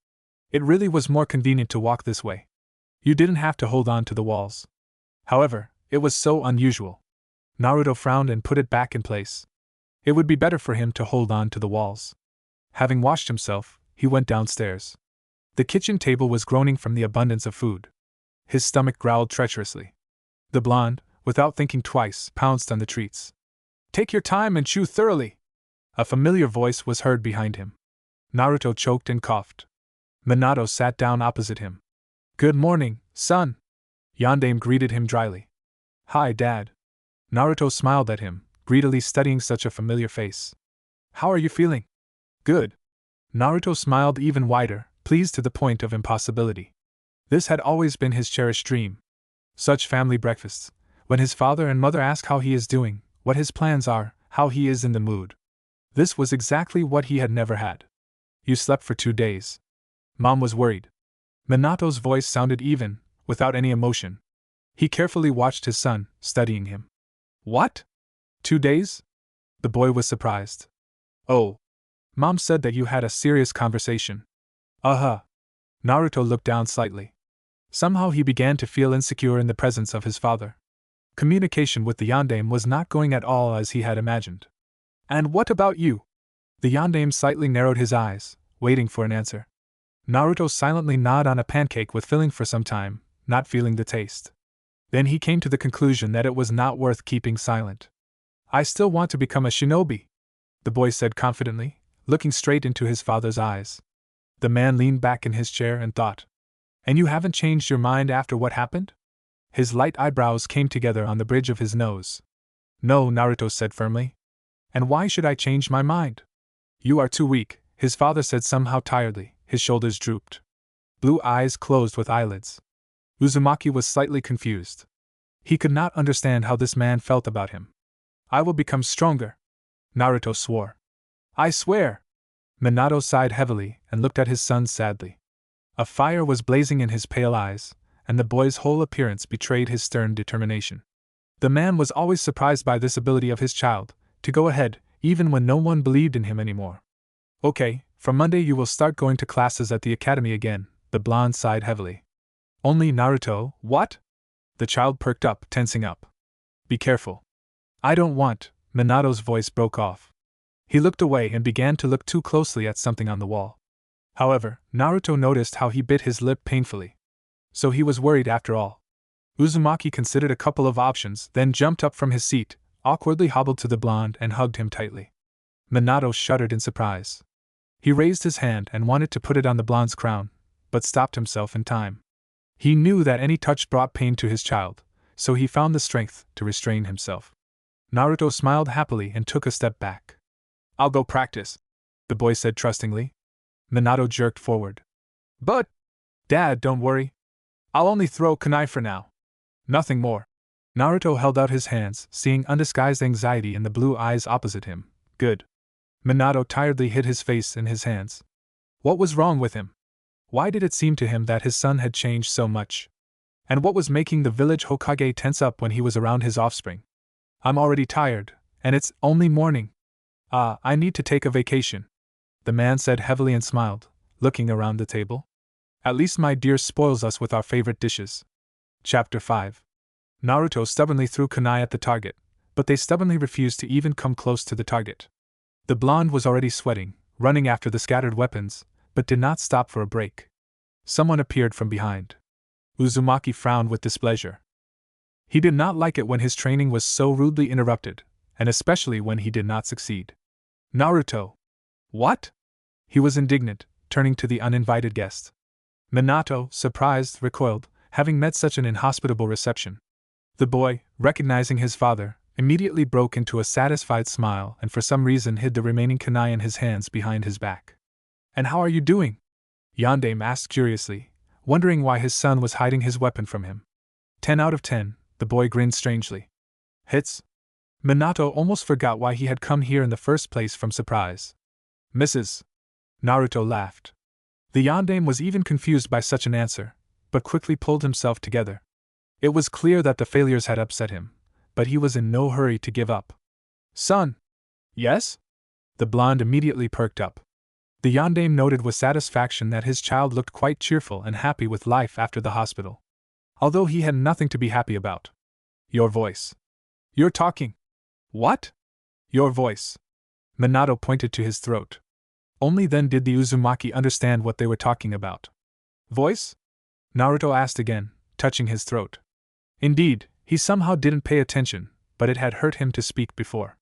It really was more convenient to walk this way. You didn't have to hold on to the walls. However, it was so unusual. Naruto frowned and put it back in place. It would be better for him to hold on to the walls. Having washed himself, he went downstairs. The kitchen table was groaning from the abundance of food. His stomach growled treacherously. The blonde, without thinking twice, pounced on the treats. Take your time and chew thoroughly. A familiar voice was heard behind him. Naruto choked and coughed. Minato sat down opposite him. Good morning, son. Yondaime greeted him dryly. Hi, Dad. Naruto smiled at him, greedily studying such a familiar face. How are you feeling? Good. Naruto smiled even wider, pleased to the point of impossibility. This had always been his cherished dream. Such family breakfasts, when his father and mother ask how he is doing, what his plans are, how he is in the mood. This was exactly what he had never had. You slept for 2 days. Mom was worried. Minato's voice sounded even, without any emotion. He carefully watched his son, studying him. What? 2 days? The boy was surprised. Oh. Mom said that you had a serious conversation. Uh-huh. Naruto looked down slightly. Somehow he began to feel insecure in the presence of his father. Communication with the Yondaime was not going at all as he had imagined. And what about you? The Yondaime slightly narrowed his eyes, waiting for an answer. Naruto silently gnawed on a pancake with filling for some time, not feeling the taste. Then he came to the conclusion that it was not worth keeping silent. I still want to become a shinobi, the boy said confidently, looking straight into his father's eyes. The man leaned back in his chair and thought. And you haven't changed your mind after what happened? His light eyebrows came together on the bridge of his nose. No, Naruto said firmly. And why should I change my mind? You are too weak, his father said somehow tiredly, his shoulders drooped. Blue eyes closed with eyelids. Uzumaki was slightly confused. He could not understand how this man felt about him. I will become stronger, Naruto swore. I swear. Minato sighed heavily and looked at his son sadly. A fire was blazing in his pale eyes, and the boy's whole appearance betrayed his stern determination. The man was always surprised by this ability of his child, to go ahead, even when no one believed in him anymore. Okay, from Monday you will start going to classes at the academy again, the blonde sighed heavily. Only Naruto, what? The child perked up, tensing up. Be careful. I don't want, Minato's voice broke off. He looked away and began to look too closely at something on the wall. However, Naruto noticed how he bit his lip painfully. So he was worried after all. Uzumaki considered a couple of options, then jumped up from his seat, awkwardly hobbled to the blonde and hugged him tightly. Minato shuddered in surprise. He raised his hand and wanted to put it on the blonde's crown, but stopped himself in time. He knew that any touch brought pain to his child, so he found the strength to restrain himself. Naruto smiled happily and took a step back. I'll go practice, the boy said trustingly. Minato jerked forward. But, Dad, don't worry. I'll only throw kunai for now. Nothing more. Naruto held out his hands, seeing undisguised anxiety in the blue eyes opposite him. Good. Minato tiredly hid his face in his hands. What was wrong with him? Why did it seem to him that his son had changed so much? And what was making the village Hokage tense up when he was around his offspring? I'm already tired, and it's only morning. I need to take a vacation, the man said heavily and smiled, looking around the table. At least my dear spoils us with our favorite dishes. Chapter 5. Naruto stubbornly threw kunai at the target, but they stubbornly refused to even come close to the target. The blonde was already sweating, running after the scattered weapons, but did not stop for a break. Someone appeared from behind. Uzumaki frowned with displeasure. He did not like it when his training was so rudely interrupted, and especially when he did not succeed. Naruto! What? He was indignant, turning to the uninvited guest. Minato, surprised, recoiled, having met such an inhospitable reception. The boy, recognizing his father, immediately broke into a satisfied smile and for some reason hid the remaining kunai in his hands behind his back. And how are you doing? Yondaime asked curiously, wondering why his son was hiding his weapon from him. 10 out of 10, the boy grinned strangely. Hits? Minato almost forgot why he had come here in the first place from surprise. Misses. Naruto laughed. The Yondaime was even confused by such an answer, but quickly pulled himself together. It was clear that the failures had upset him, but he was in no hurry to give up. Son! Yes? The blonde immediately perked up. The Yondaime noted with satisfaction that his child looked quite cheerful and happy with life after the hospital. Although he had nothing to be happy about. Your voice. You're talking. What? Your voice. Minato pointed to his throat. Only then did the Uzumaki understand what they were talking about. Voice? Naruto asked again, touching his throat. Indeed, he somehow didn't pay attention, but it had hurt him to speak before.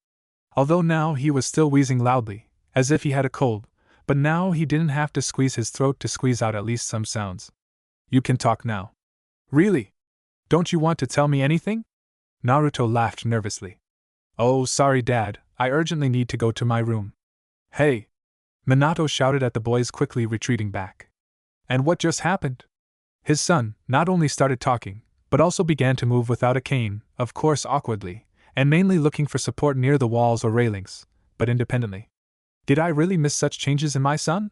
Although now he was still wheezing loudly, as if he had a cold, but now he didn't have to squeeze his throat to squeeze out at least some sounds. You can talk now. Really? Don't you want to tell me anything? Naruto laughed nervously. Oh, sorry, Dad, I urgently need to go to my room. Hey! Minato shouted at the boys quickly retreating back. And what just happened? His son not only started talking, but also began to move without a cane, of course awkwardly, and mainly looking for support near the walls or railings, but independently. Did I really miss such changes in my son?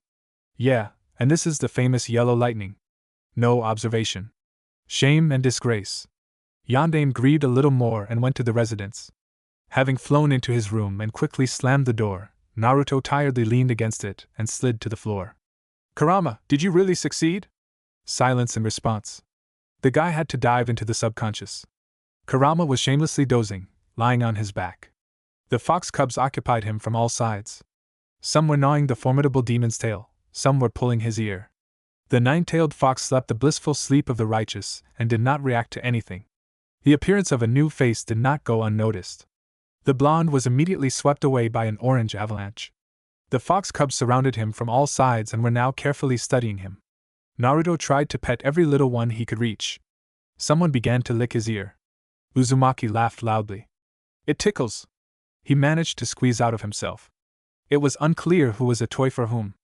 Yeah, and this is the famous yellow lightning. No observation. Shame and disgrace. Yondaime grieved a little more and went to the residence. Having flown into his room and quickly slammed the door, Naruto tiredly leaned against it and slid to the floor. Kurama, did you really succeed? Silence in response. The guy had to dive into the subconscious. Kurama was shamelessly dozing, lying on his back. The fox cubs occupied him from all sides. Some were gnawing the formidable demon's tail, some were pulling his ear. The nine-tailed fox slept the blissful sleep of the righteous and did not react to anything. The appearance of a new face did not go unnoticed. The blonde was immediately swept away by an orange avalanche. The fox cubs surrounded him from all sides and were now carefully studying him. Naruto tried to pet every little one he could reach. Someone began to lick his ear. Uzumaki laughed loudly. It tickles. He managed to squeeze out of himself. It was unclear who was a toy for whom.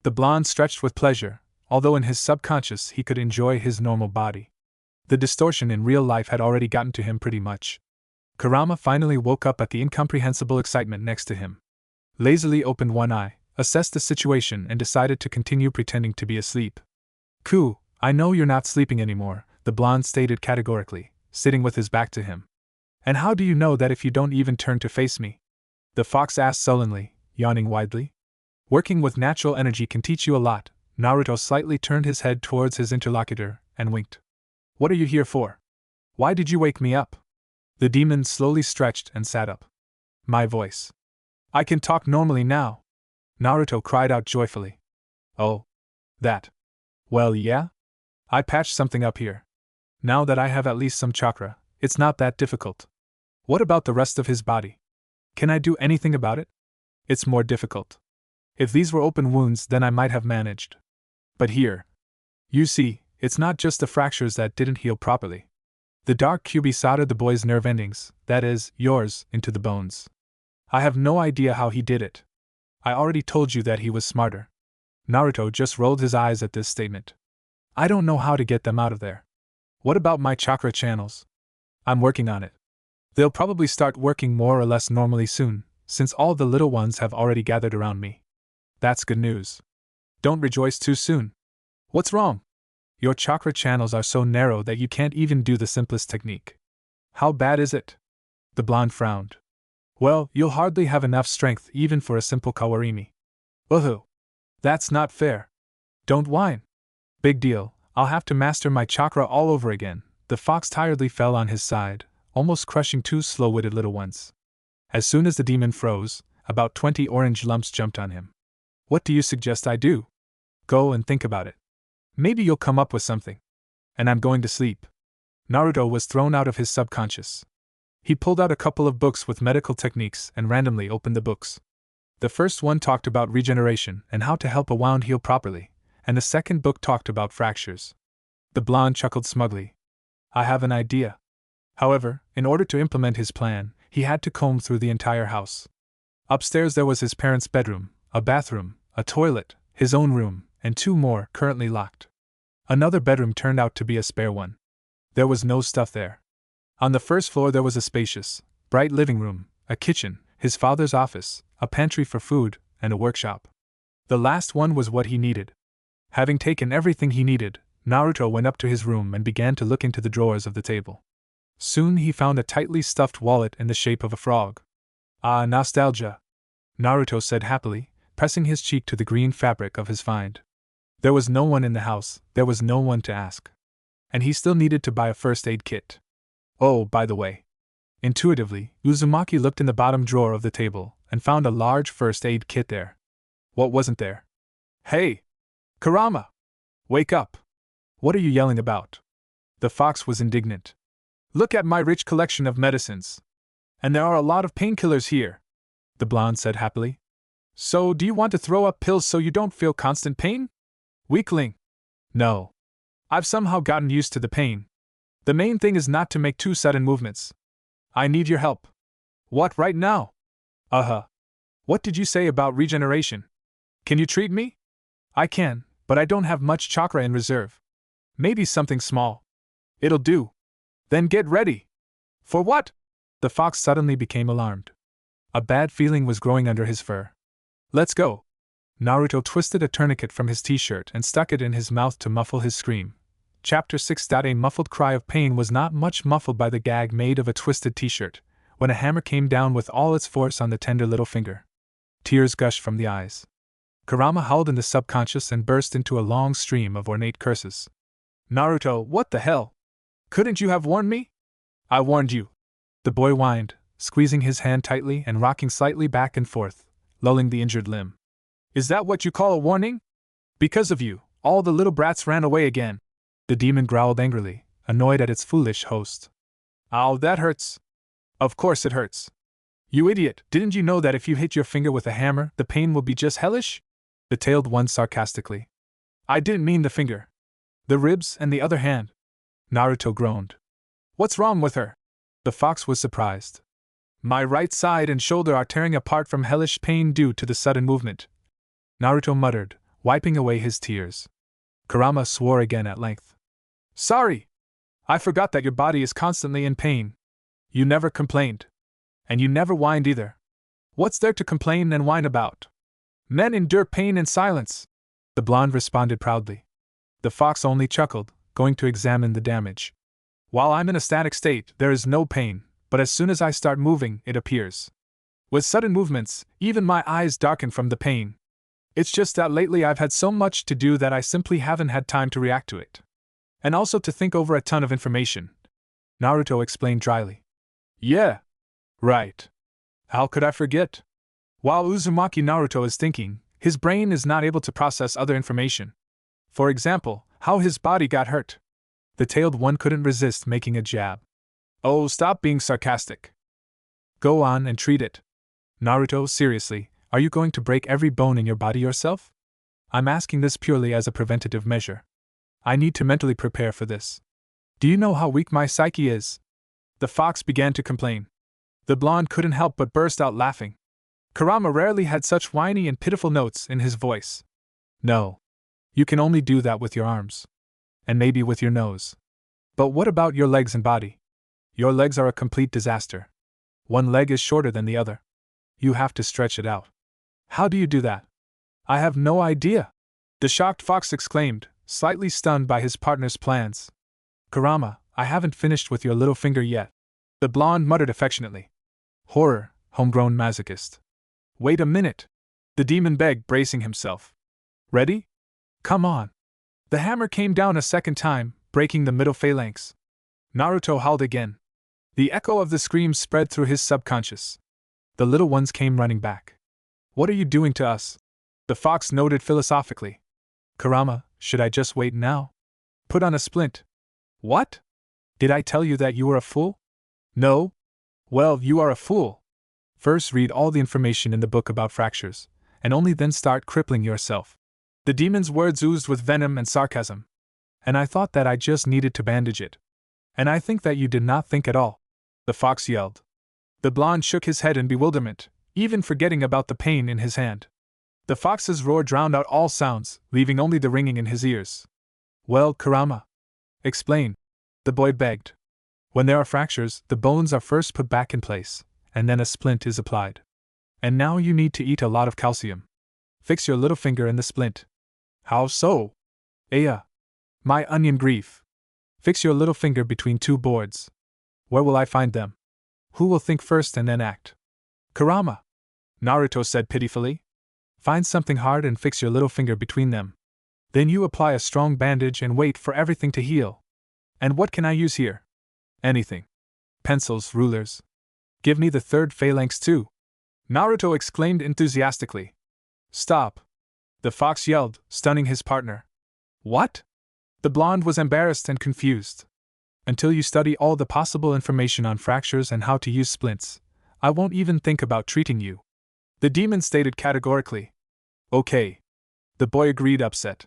The blonde stretched with pleasure, although in his subconscious he could enjoy his normal body. The distortion in real life had already gotten to him pretty much. Kurama finally woke up at the incomprehensible excitement next to him. Lazily opened one eye, assessed the situation and decided to continue pretending to be asleep. Ku, I know you're not sleeping anymore, the blonde stated categorically, sitting with his back to him. And how do you know that if you don't even turn to face me? The fox asked sullenly, yawning widely. Working with natural energy can teach you a lot. Naruto slightly turned his head towards his interlocutor and winked. What are you here for? Why did you wake me up? The demon slowly stretched and sat up. My voice. I can talk normally now. Naruto cried out joyfully. Oh. That. Well, yeah? I patched something up here. Now that I have at least some chakra, it's not that difficult. What about the rest of his body? Can I do anything about it? It's more difficult. If these were open wounds, then I might have managed. But here. You see, it's not just the fractures that didn't heal properly. The dark Kyuubi soldered the boy's nerve endings, that is, yours, into the bones. I have no idea how he did it. I already told you that he was smarter. Naruto just rolled his eyes at this statement. I don't know how to get them out of there. What about my chakra channels? I'm working on it. They'll probably start working more or less normally soon, since all the little ones have already gathered around me. That's good news. Don't rejoice too soon. What's wrong? Your chakra channels are so narrow that you can't even do the simplest technique. How bad is it? The blonde frowned. Well, you'll hardly have enough strength even for a simple kawarimi. Woohoo! That's not fair. Don't whine. Big deal, I'll have to master my chakra all over again. The fox tiredly fell on his side, almost crushing two slow-witted little ones. As soon as the demon froze, about 20 orange lumps jumped on him. What do you suggest I do? Go and think about it. Maybe you'll come up with something. And I'm going to sleep. Naruto was thrown out of his subconscious. He pulled out a couple of books with medical techniques and randomly opened the books. The first one talked about regeneration and how to help a wound heal properly, and the second book talked about fractures. The blonde chuckled smugly. I have an idea. However, in order to implement his plan, he had to comb through the entire house. Upstairs there was his parents' bedroom, a bathroom, a toilet, his own room, and two more currently locked. Another bedroom turned out to be a spare one. There was no stuff there. On the first floor there was a spacious, bright living room, a kitchen, his father's office, a pantry for food, and a workshop. The last one was what he needed. Having taken everything he needed, Naruto went up to his room and began to look into the drawers of the table. Soon he found a tightly stuffed wallet in the shape of a frog. Ah, nostalgia! Naruto said happily, pressing his cheek to the green fabric of his find. There was no one in the house, there was no one to ask. And he still needed to buy a first aid kit. Oh, by the way. Intuitively, Uzumaki looked in the bottom drawer of the table and found a large first aid kit there. What wasn't there? Hey! Kurama! Wake up! What are you yelling about? The fox was indignant. Look at my rich collection of medicines. And there are a lot of painkillers here, the blonde said happily. So, do you want to throw up pills so you don't feel constant pain? Weakling. No. I've somehow gotten used to the pain. The main thing is not to make too sudden movements. I need your help. What, right now? What did you say about regeneration? Can you treat me? I can, but I don't have much chakra in reserve. Maybe something small. It'll do. Then get ready. For what? The fox suddenly became alarmed. A bad feeling was growing under his fur. Let's go. Naruto twisted a tourniquet from his t-shirt and stuck it in his mouth to muffle his scream. Chapter 6. A muffled cry of pain was not much muffled by the gag made of a twisted t-shirt, when a hammer came down with all its force on the tender little finger. Tears gushed from the eyes. Kurama howled in the subconscious and burst into a long stream of ornate curses. Naruto, what the hell? Couldn't you have warned me? I warned you. The boy whined, squeezing his hand tightly and rocking slightly back and forth, lulling the injured limb. Is that what you call a warning? Because of you, all the little brats ran away again. The demon growled angrily, annoyed at its foolish host. Ow, that hurts. Of course it hurts. You idiot, didn't you know that if you hit your finger with a hammer, the pain will be just hellish? The tailed one sarcastically. I didn't mean the finger. The ribs and the other hand. Naruto groaned. What's wrong with her? The fox was surprised. My right side and shoulder are tearing apart from hellish pain due to the sudden movement. Naruto muttered, wiping away his tears. Kurama swore again at length. Sorry! I forgot that your body is constantly in pain. You never complained. And you never whined either. What's there to complain and whine about? Men endure pain in silence, the blonde responded proudly. The fox only chuckled, going to examine the damage. While I'm in a static state, there is no pain, but as soon as I start moving, it appears. With sudden movements, even my eyes darken from the pain. It's just that lately I've had so much to do that I simply haven't had time to react to it. And also to think over a ton of information. Naruto explained dryly. Yeah. Right. How could I forget? While Uzumaki Naruto is thinking, his brain is not able to process other information. For example, how his body got hurt. The tailed one couldn't resist making a jab. Oh, stop being sarcastic. Go on and treat it. Naruto, seriously, are you going to break every bone in your body yourself? I'm asking this purely as a preventative measure. I need to mentally prepare for this. Do you know how weak my psyche is? The fox began to complain. The blonde couldn't help but burst out laughing. Kurama rarely had such whiny and pitiful notes in his voice. No. You can only do that with your arms. And maybe with your nose. But what about your legs and body? Your legs are a complete disaster. One leg is shorter than the other. You have to stretch it out. How do you do that? I have no idea. The shocked fox exclaimed, slightly stunned by his partner's plans. Kurama, I haven't finished with your little finger yet. The blonde muttered affectionately. Horror, homegrown masochist. Wait a minute. The demon begged, bracing himself. Ready? Come on. The hammer came down a second time, breaking the middle phalanx. Naruto howled again. The echo of the scream spread through his subconscious. The little ones came running back. What are you doing to us? The fox noted philosophically. Kurama, should I just wait now? Put on a splint. What? Did I tell you that you were a fool? No? Well, you are a fool. First read all the information in the book about fractures, and only then start crippling yourself. The demon's words oozed with venom and sarcasm. And I thought that I just needed to bandage it. And I think that you did not think at all. The fox yelled. The blonde shook his head in bewilderment, even forgetting about the pain in his hand. The fox's roar drowned out all sounds, leaving only the ringing in his ears. Well, Kurama, explain, the boy begged. When there are fractures, the bones are first put back in place, and then a splint is applied. And now you need to eat a lot of calcium. Fix your little finger in the splint. How so? Aya! My onion grief! Fix your little finger between two boards. Where will I find them? Who will think first and then act? Kurama! Naruto said pitifully. Find something hard and fix your little finger between them. Then you apply a strong bandage and wait for everything to heal. And what can I use here? Anything. Pencils, rulers. Give me the third phalanx too. Naruto exclaimed enthusiastically. Stop! The fox yelled, stunning his partner. What? The blonde was embarrassed and confused. Until you study all the possible information on fractures and how to use splints, I won't even think about treating you. The demon stated categorically. Okay. The boy agreed, upset.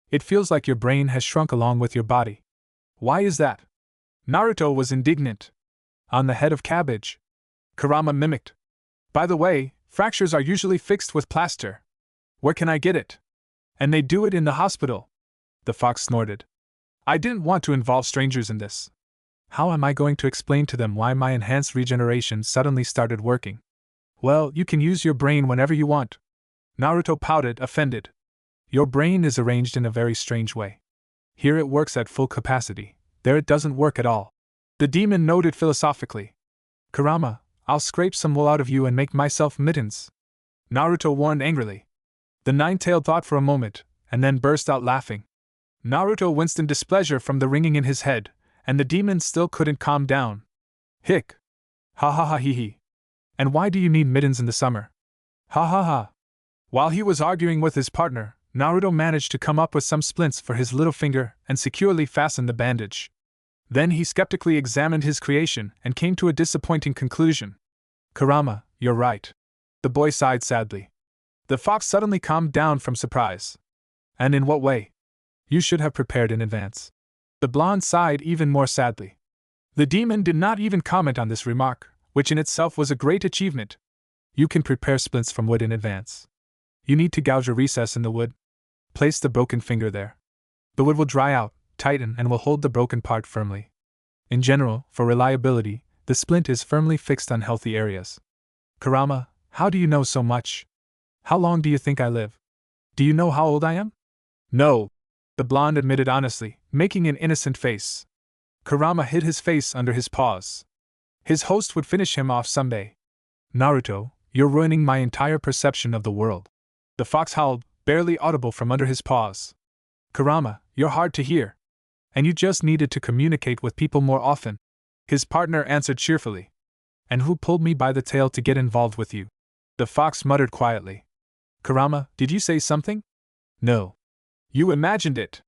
It feels like your brain has shrunk along with your body. Why is that? Naruto was indignant. On the head of cabbage. Kurama mimicked. By the way, fractures are usually fixed with plaster. Where can I get it? And they do it in the hospital. The fox snorted. I didn't want to involve strangers in this. How am I going to explain to them why my enhanced regeneration suddenly started working? Well, you can use your brain whenever you want. Naruto pouted, offended. Your brain is arranged in a very strange way. Here it works at full capacity, there it doesn't work at all. The demon noted philosophically. Kurama, I'll scrape some wool out of you and make myself mittens. Naruto warned angrily. The nine-tailed thought for a moment, and then burst out laughing. Naruto winced in displeasure from the ringing in his head, and the demon still couldn't calm down. Hick! Ha ha ha hee hee. And why do you need mittens in the summer? Ha ha ha. While he was arguing with his partner, Naruto managed to come up with some splints for his little finger and securely fasten the bandage. Then he skeptically examined his creation and came to a disappointing conclusion. Kurama, you're right. The boy sighed sadly. The fox suddenly calmed down from surprise. And in what way? You should have prepared in advance. The blonde sighed even more sadly. The demon did not even comment on this remark, which in itself was a great achievement. You can prepare splints from wood in advance. You need to gouge a recess in the wood. Place the broken finger there. The wood will dry out, tighten, and will hold the broken part firmly. In general, for reliability, the splint is firmly fixed on healthy areas. Kurama, how do you know so much? How long do you think I live? Do you know how old I am? No, the blonde admitted honestly, making an innocent face. Kurama hid his face under his paws. His host would finish him off someday. Naruto, you're ruining my entire perception of the world. The fox howled, barely audible from under his paws. Kurama, you're hard to hear. And you just needed to communicate with people more often. His partner answered cheerfully. And who pulled me by the tail to get involved with you? The fox muttered quietly. Kurama, did you say something? No. You imagined it.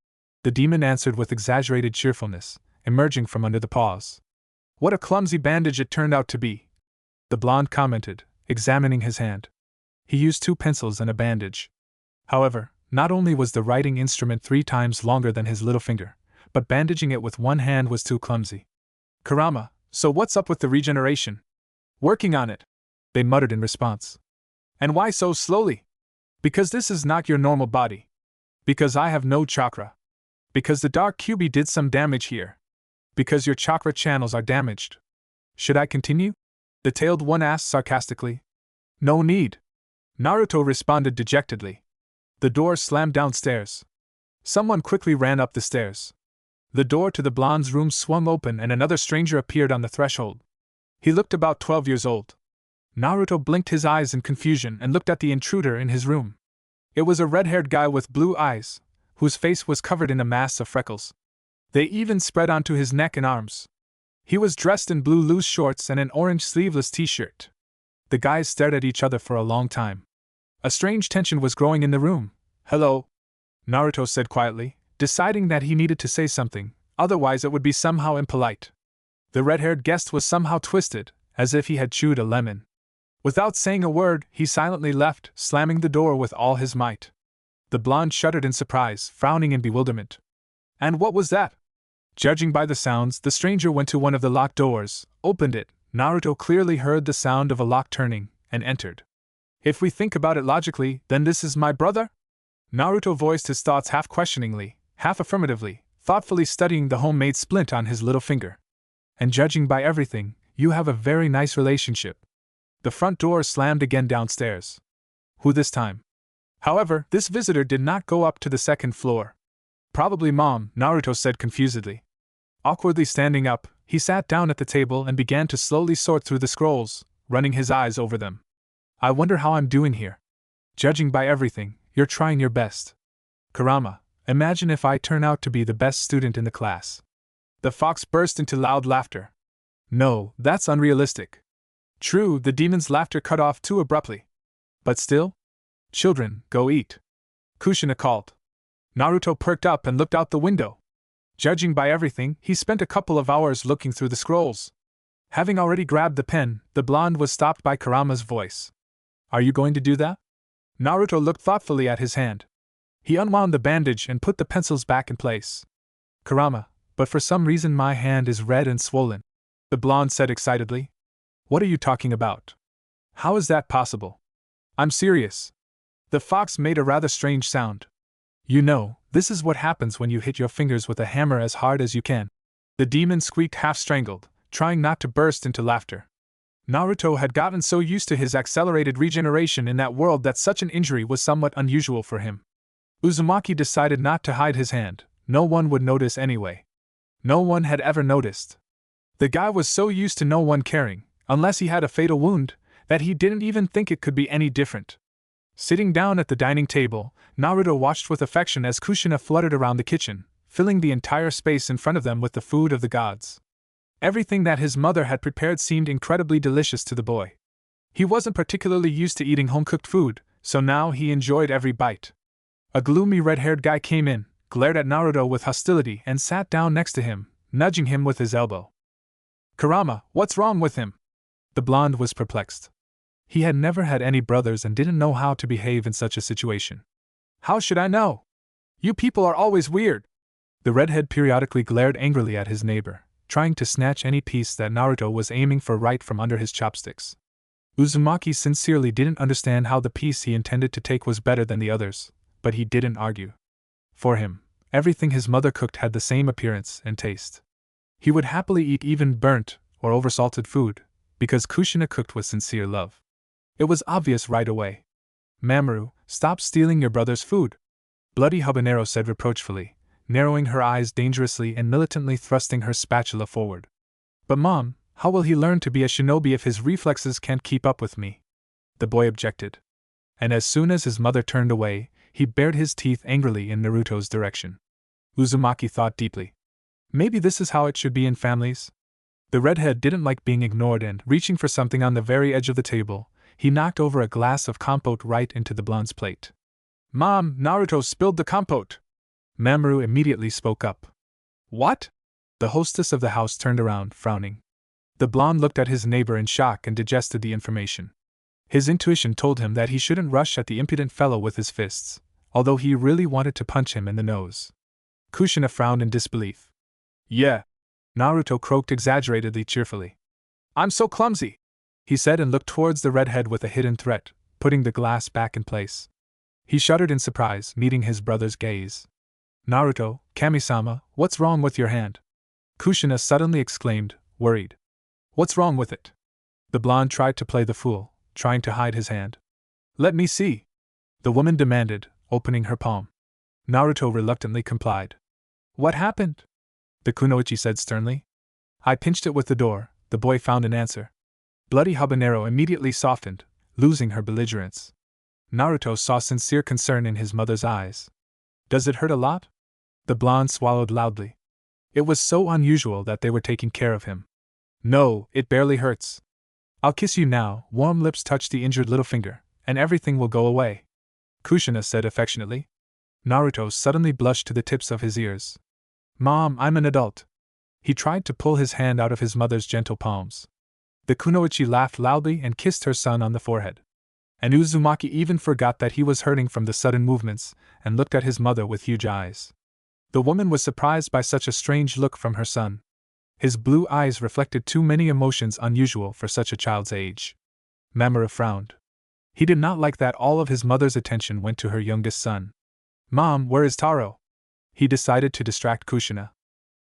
The demon answered with exaggerated cheerfulness, emerging from under the paws. What a clumsy bandage it turned out to be. The blonde commented, examining his hand. He used 2 pencils and a bandage. However, not only was the writing instrument 3 times longer than his little finger, but bandaging it with one hand was too clumsy. Kurama, so what's up with the regeneration? Working on it, they muttered in response. And why so slowly? Because this is not your normal body. Because I have no chakra. Because the dark Kyuubi did some damage here. Because your chakra channels are damaged. Should I continue? The tailed one asked sarcastically. No need. Naruto responded dejectedly. The door slammed downstairs. Someone quickly ran up the stairs. The door to the blonde's room swung open and another stranger appeared on the threshold. He looked about 12 years old. Naruto blinked his eyes in confusion and looked at the intruder in his room. It was a red-haired guy with blue eyes, whose face was covered in a mass of freckles. They even spread onto his neck and arms. He was dressed in blue loose shorts and an orange sleeveless t-shirt. The guys stared at each other for a long time. A strange tension was growing in the room. "Hello," Naruto said quietly, deciding that he needed to say something, otherwise it would be somehow impolite. The red-haired guest was somehow twisted, as if he had chewed a lemon. Without saying a word, he silently left, slamming the door with all his might. The blonde shuddered in surprise, frowning in bewilderment. And what was that? Judging by the sounds, the stranger went to one of the locked doors, opened it. Naruto clearly heard the sound of a lock turning, and entered. "If we think about it logically, then this is my brother?" Naruto voiced his thoughts half questioningly, half affirmatively, thoughtfully studying the homemade splint on his little finger. "And judging by everything, you have a very nice relationship." The front door slammed again downstairs. Who this time? However, this visitor did not go up to the second floor. "Probably Mom," Naruto said confusedly. Awkwardly standing up, he sat down at the table and began to slowly sort through the scrolls, running his eyes over them. "I wonder how I'm doing here. Judging by everything, you're trying your best. Kurama, imagine if I turn out to be the best student in the class." The fox burst into loud laughter. "No, that's unrealistic." True, the demon's laughter cut off too abruptly. But still? "Children, go eat," Kushina called. Naruto perked up and looked out the window. Judging by everything, he spent a couple of hours looking through the scrolls. Having already grabbed the pen, the blonde was stopped by Kurama's voice. "Are you going to do that?" Naruto looked thoughtfully at his hand. He unwound the bandage and put the pencils back in place. "Kurama, but for some reason my hand is red and swollen," the blonde said excitedly. "What are you talking about? How is that possible?" "I'm serious." The fox made a rather strange sound. "You know, this is what happens when you hit your fingers with a hammer as hard as you can." The demon squeaked half-strangled, trying not to burst into laughter. Naruto had gotten so used to his accelerated regeneration in that world that such an injury was somewhat unusual for him. Uzumaki decided not to hide his hand. No one would notice anyway. No one had ever noticed. The guy was so used to no one caring, unless he had a fatal wound, that he didn't even think it could be any different. Sitting down at the dining table, Naruto watched with affection as Kushina fluttered around the kitchen, filling the entire space in front of them with the food of the gods. Everything that his mother had prepared seemed incredibly delicious to the boy. He wasn't particularly used to eating home-cooked food, so now he enjoyed every bite. A gloomy red-haired guy came in, glared at Naruto with hostility and sat down next to him, nudging him with his elbow. "Kurama, what's wrong with him?" The blonde was perplexed. He had never had any brothers and didn't know how to behave in such a situation. "How should I know? You people are always weird." The redhead periodically glared angrily at his neighbor, trying to snatch any piece that Naruto was aiming for right from under his chopsticks. Uzumaki sincerely didn't understand how the piece he intended to take was better than the others, but he didn't argue. For him, everything his mother cooked had the same appearance and taste. He would happily eat even burnt or oversalted food, because Kushina cooked with sincere love. It was obvious right away. "Mamoru, stop stealing your brother's food," Bloody Habanero said reproachfully, narrowing her eyes dangerously and militantly thrusting her spatula forward. "But Mom, how will he learn to be a shinobi if his reflexes can't keep up with me?" the boy objected. And as soon as his mother turned away, he bared his teeth angrily in Naruto's direction. Uzumaki thought deeply. Maybe this is how it should be in families? The redhead didn't like being ignored and, reaching for something on the very edge of the table, he knocked over a glass of compote right into the blonde's plate. "Mom, Naruto spilled the compote!" Mamoru immediately spoke up. "What?" The hostess of the house turned around, frowning. The blonde looked at his neighbor in shock and digested the information. His intuition told him that he shouldn't rush at the impudent fellow with his fists, although he really wanted to punch him in the nose. Kushina frowned in disbelief. "Yeah," Naruto croaked exaggeratedly cheerfully. "I'm so clumsy," he said and looked towards the redhead with a hidden threat, putting the glass back in place. He shuddered in surprise, meeting his brother's gaze. "Naruto, Kami-sama, what's wrong with your hand?" Kushina suddenly exclaimed, worried. "What's wrong with it?" The blonde tried to play the fool, trying to hide his hand. "Let me see," the woman demanded, opening her palm. Naruto reluctantly complied. "What happened?" the kunoichi said sternly. "I pinched it with the door," the boy found an answer. Bloody Habanero immediately softened, losing her belligerence. Naruto saw sincere concern in his mother's eyes. "Does it hurt a lot?" The blonde swallowed loudly. It was so unusual that they were taking care of him. No, it barely hurts. I'll kiss you now. Warm lips touch the injured little finger, and everything will go away, Kushina said affectionately. Naruto suddenly blushed to the tips of his ears. Mom, I'm an adult. He tried to pull his hand out of his mother's gentle palms. The kunoichi laughed loudly and kissed her son on the forehead. And Uzumaki even forgot that he was hurting from the sudden movements, and looked at his mother with huge eyes. The woman was surprised by such a strange look from her son. His blue eyes reflected too many emotions unusual for such a child's age. Mamoru frowned. He did not like that all of his mother's attention went to her youngest son. Mom, where is Taro? He decided to distract Kushina.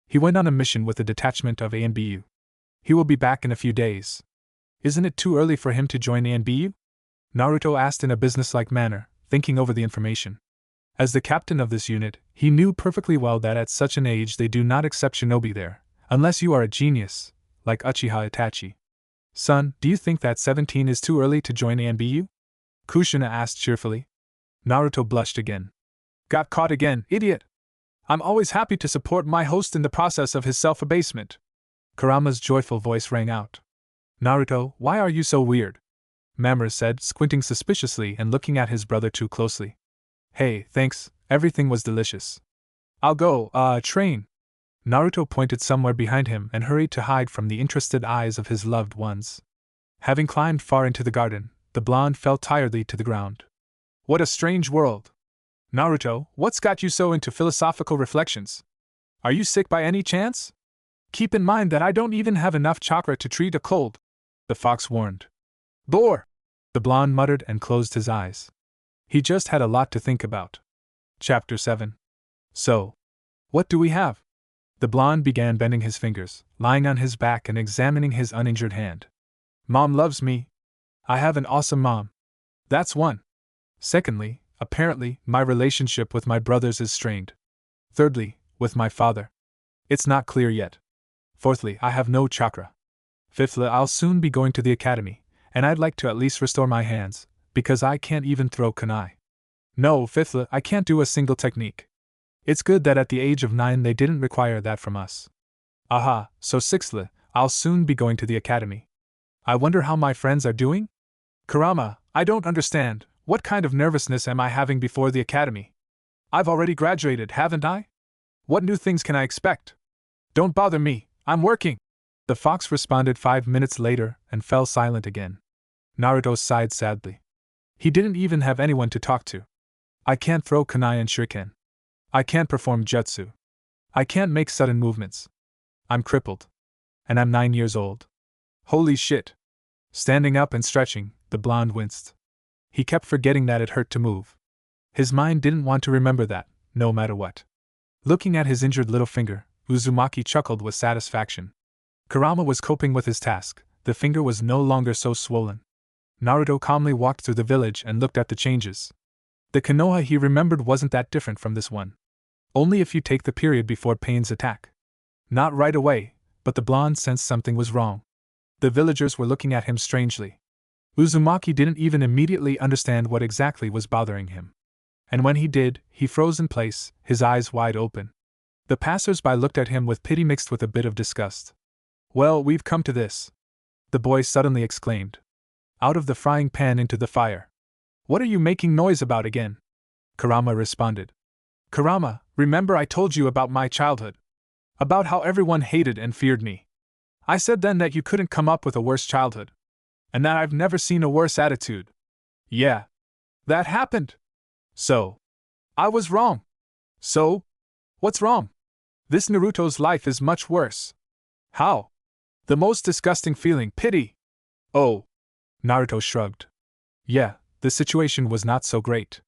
He went on a mission with a detachment of ANBU. He will be back in a few days. Isn't it too early for him to join ANBU? Naruto asked in a businesslike manner, thinking over the information. As the captain of this unit, he knew perfectly well that at such an age they do not accept shinobi there, unless you are a genius, like Uchiha Itachi. Son, do you think that 17 is too early to join ANBU? Kushina asked cheerfully. Naruto blushed again. Got caught again, idiot! I'm always happy to support my host in the process of his self-abasement. Kurama's joyful voice rang out. Naruto, why are you so weird? Mamoru said, squinting suspiciously and looking at his brother too closely. Hey, thanks, everything was delicious. I'll go, train. Naruto pointed somewhere behind him and hurried to hide from the interested eyes of his loved ones. Having climbed far into the garden, the blonde fell tiredly to the ground. What a strange world! Naruto, what's got you so into philosophical reflections? Are you sick by any chance? Keep in mind that I don't even have enough chakra to treat a cold, the fox warned. Bore! The blonde muttered and closed his eyes. He just had a lot to think about. Chapter 7. So, what do we have? The blonde began bending his fingers, lying on his back and examining his uninjured hand. Mom loves me. I have an awesome mom. That's one. Secondly, apparently, my relationship with my brothers is strained. Thirdly, with my father. It's not clear yet. Fourthly, I have no chakra. Fifthly, I'll soon be going to the academy, and I'd like to at least restore my hands, because I can't even throw kunai. No, fifthly, I can't do a single technique. It's good that at the age of 9 they didn't require that from us. Aha, so sixthly, I'll soon be going to the academy. I wonder how my friends are doing? Kurama, I don't understand. What kind of nervousness am I having before the academy? I've already graduated, haven't I? What new things can I expect? Don't bother me, I'm working. The fox responded 5 minutes later and fell silent again. Naruto sighed sadly. He didn't even have anyone to talk to. I can't throw kunai and shuriken. I can't perform jutsu. I can't make sudden movements. I'm crippled. And I'm 9 years old. Holy shit. Standing up and stretching, the blonde winced. He kept forgetting that it hurt to move. His mind didn't want to remember that, no matter what. Looking at his injured little finger, Uzumaki chuckled with satisfaction. Kurama was coping with his task, the finger was no longer so swollen. Naruto calmly walked through the village and looked at the changes. The Konoha he remembered wasn't that different from this one. Only if you take the period before pains attack. Not right away, but the blonde sensed something was wrong. The villagers were looking at him strangely. Uzumaki didn't even immediately understand what exactly was bothering him. And when he did, he froze in place, his eyes wide open. The passers-by looked at him with pity mixed with a bit of disgust. Well, we've come to this. The boy suddenly exclaimed. Out of the frying pan into the fire. What are you making noise about again? Kurama responded. Kurama, remember I told you about my childhood? About how everyone hated and feared me. I said then that you couldn't come up with a worse childhood. And that I've never seen a worse attitude. Yeah. That happened. So. I was wrong. So? What's wrong? This Naruto's life is much worse. How? The most disgusting feeling, pity. Oh. Naruto shrugged. Yeah, the situation was not so great.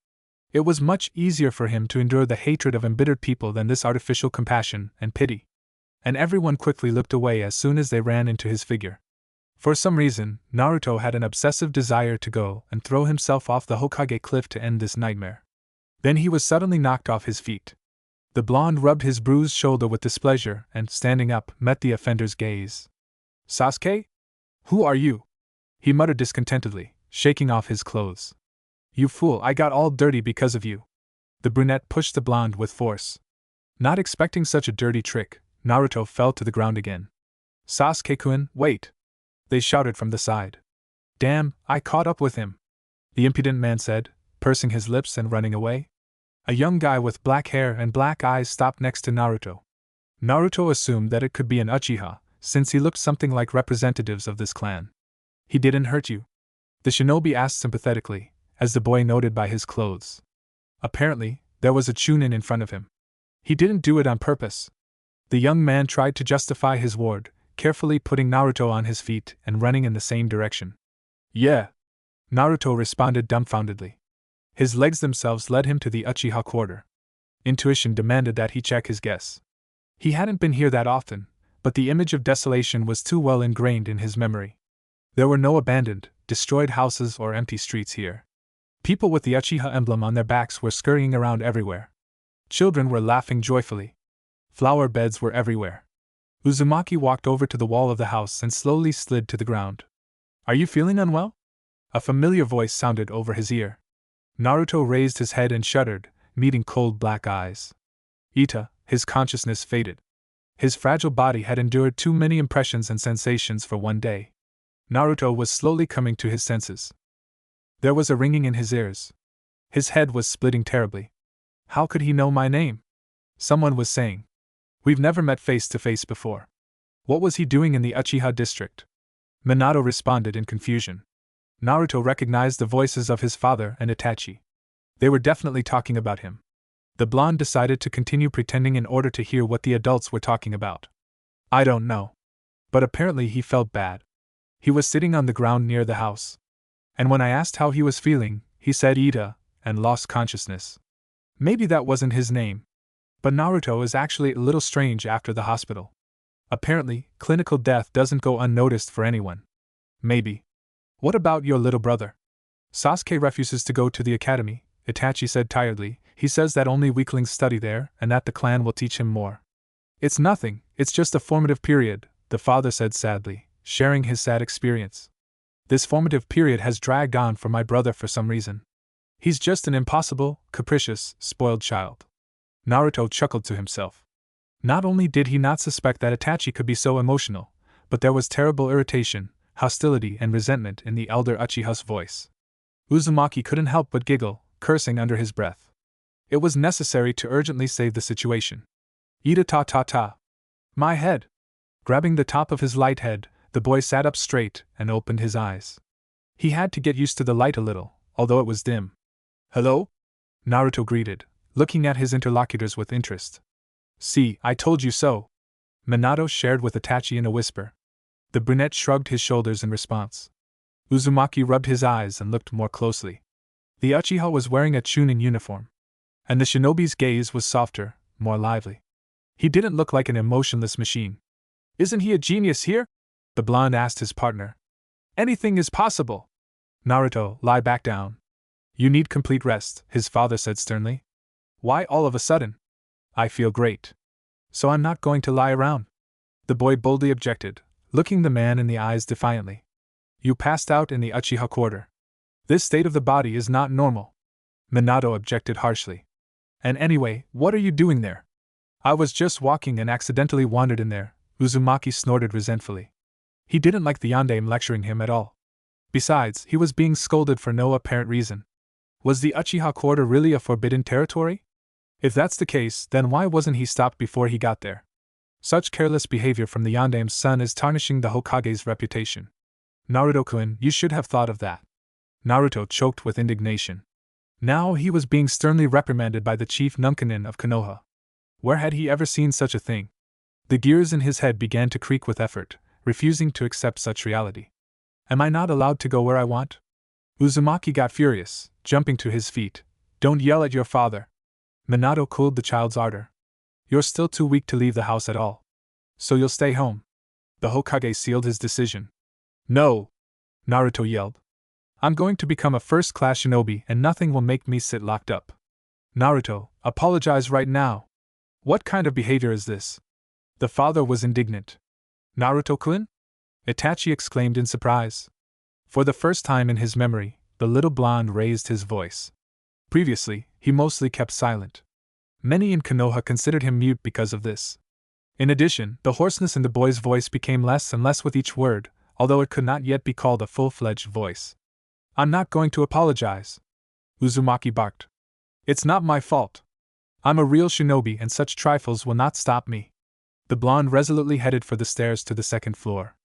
It was much easier for him to endure the hatred of embittered people than this artificial compassion and pity. And everyone quickly looked away as soon as they ran into his figure. For some reason, Naruto had an obsessive desire to go and throw himself off the Hokage cliff to end this nightmare. Then he was suddenly knocked off his feet. The blonde rubbed his bruised shoulder with displeasure and, standing up, met the offender's gaze. Sasuke? Who are you? He muttered discontentedly, shaking off his clothes. You fool, I got all dirty because of you. The brunette pushed the blonde with force. Not expecting such a dirty trick, Naruto fell to the ground again. Sasuke-kun, wait! They shouted from the side. Damn, I caught up with him! The impudent man said, pursing his lips and running away. A young guy with black hair and black eyes stopped next to Naruto. Naruto assumed that it could be an Uchiha, since he looked something like representatives of this clan. He didn't hurt you? The shinobi asked sympathetically, as the boy noted by his clothes. Apparently, there was a Chunin in front of him. He didn't do it on purpose. The young man tried to justify his ward, carefully putting Naruto on his feet and running in the same direction. Yeah. Naruto responded dumbfoundedly. His legs themselves led him to the Uchiha quarter. Intuition demanded that he check his guess. He hadn't been here that often, but the image of desolation was too well ingrained in his memory. There were no abandoned, destroyed houses or empty streets here. People with the Uchiha emblem on their backs were scurrying around everywhere. Children were laughing joyfully. Flower beds were everywhere. Uzumaki walked over to the wall of the house and slowly slid to the ground. Are you feeling unwell? A familiar voice sounded over his ear. Naruto raised his head and shuddered, meeting cold black eyes. Ita, his consciousness faded. His fragile body had endured too many impressions and sensations for one day. Naruto was slowly coming to his senses. There was a ringing in his ears. His head was splitting terribly. How could he know my name? Someone was saying. We've never met face to face before. What was he doing in the Uchiha district? Minato responded in confusion. Naruto recognized the voices of his father and Itachi. They were definitely talking about him. The blonde decided to continue pretending in order to hear what the adults were talking about. I don't know. But apparently he felt bad. He was sitting on the ground near the house. And when I asked how he was feeling, he said Ita, and lost consciousness. Maybe that wasn't his name. But Naruto is actually a little strange after the hospital. Apparently, clinical death doesn't go unnoticed for anyone. Maybe. What about your little brother? Sasuke refuses to go to the academy, Itachi said tiredly. He says that only weaklings study there and that the clan will teach him more. It's nothing, it's just a formative period, the father said sadly, sharing his sad experience. This formative period has dragged on for my brother for some reason. He's just an impossible, capricious, spoiled child. Naruto chuckled to himself. Not only did he not suspect that Itachi could be so emotional, but there was terrible irritation, hostility and resentment in the elder Uchiha's voice. Uzumaki couldn't help but giggle, cursing under his breath. It was necessary to urgently save the situation. Ita ta ta ta. My head. Grabbing the top of his light head, the boy sat up straight and opened his eyes. He had to get used to the light a little, although it was dim. Hello? Naruto greeted, looking at his interlocutors with interest. See, I told you so. Minato shared with Itachi in a whisper. The brunette shrugged his shoulders in response. Uzumaki rubbed his eyes and looked more closely. The Uchiha was wearing a Chunin uniform. And the shinobi's gaze was softer, more lively. He didn't look like an emotionless machine. Isn't he a genius here? The blonde asked his partner. Anything is possible. Naruto, lie back down. You need complete rest, his father said sternly. Why all of a sudden? I feel great. So I'm not going to lie around. The boy boldly objected, looking the man in the eyes defiantly. You passed out in the Uchiha quarter. This state of the body is not normal. Minato objected harshly. And anyway, what are you doing there? I was just walking and accidentally wandered in there, Uzumaki snorted resentfully. He didn't like the yondaime lecturing him at all. Besides, he was being scolded for no apparent reason. Was the Uchiha quarter really a forbidden territory? If that's the case, then why wasn't he stopped before he got there? Such careless behavior from the yondaime's son is tarnishing the Hokage's reputation. Naruto-kun, you should have thought of that. Naruto choked with indignation. Now he was being sternly reprimanded by the chief Nunkanin of Konoha. Where had he ever seen such a thing? The gears in his head began to creak with effort, refusing to accept such reality. Am I not allowed to go where I want? Uzumaki got furious, jumping to his feet. Don't yell at your father. Minato cooled the child's ardor. You're still too weak to leave the house at all. So you'll stay home. The Hokage sealed his decision. No! Naruto yelled. I'm going to become a first-class shinobi and nothing will make me sit locked up. Naruto, apologize right now. What kind of behavior is this? The father was indignant. Naruto-kun? Itachi exclaimed in surprise. For the first time in his memory, the little blonde raised his voice. Previously, he mostly kept silent. Many in Konoha considered him mute because of this. In addition, the hoarseness in the boy's voice became less and less with each word, although it could not yet be called a full-fledged voice. I'm not going to apologize, Uzumaki barked. It's not my fault. I'm a real shinobi and such trifles will not stop me. The blonde resolutely headed for the stairs to the second floor.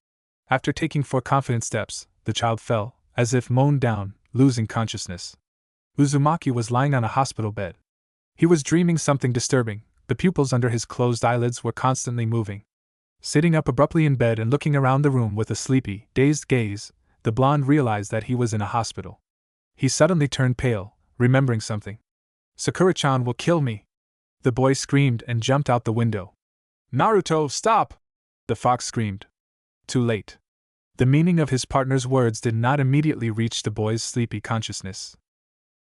After taking 4 confident steps, the child fell, as if mown down, losing consciousness. Uzumaki was lying on a hospital bed. He was dreaming something disturbing. The pupils under his closed eyelids were constantly moving. Sitting up abruptly in bed and looking around the room with a sleepy, dazed gaze, the blonde realized that he was in a hospital. He suddenly turned pale, remembering something. Sakura-chan will kill me! The boy screamed and jumped out the window. Naruto, stop! The fox screamed. Too late. The meaning of his partner's words did not immediately reach the boy's sleepy consciousness.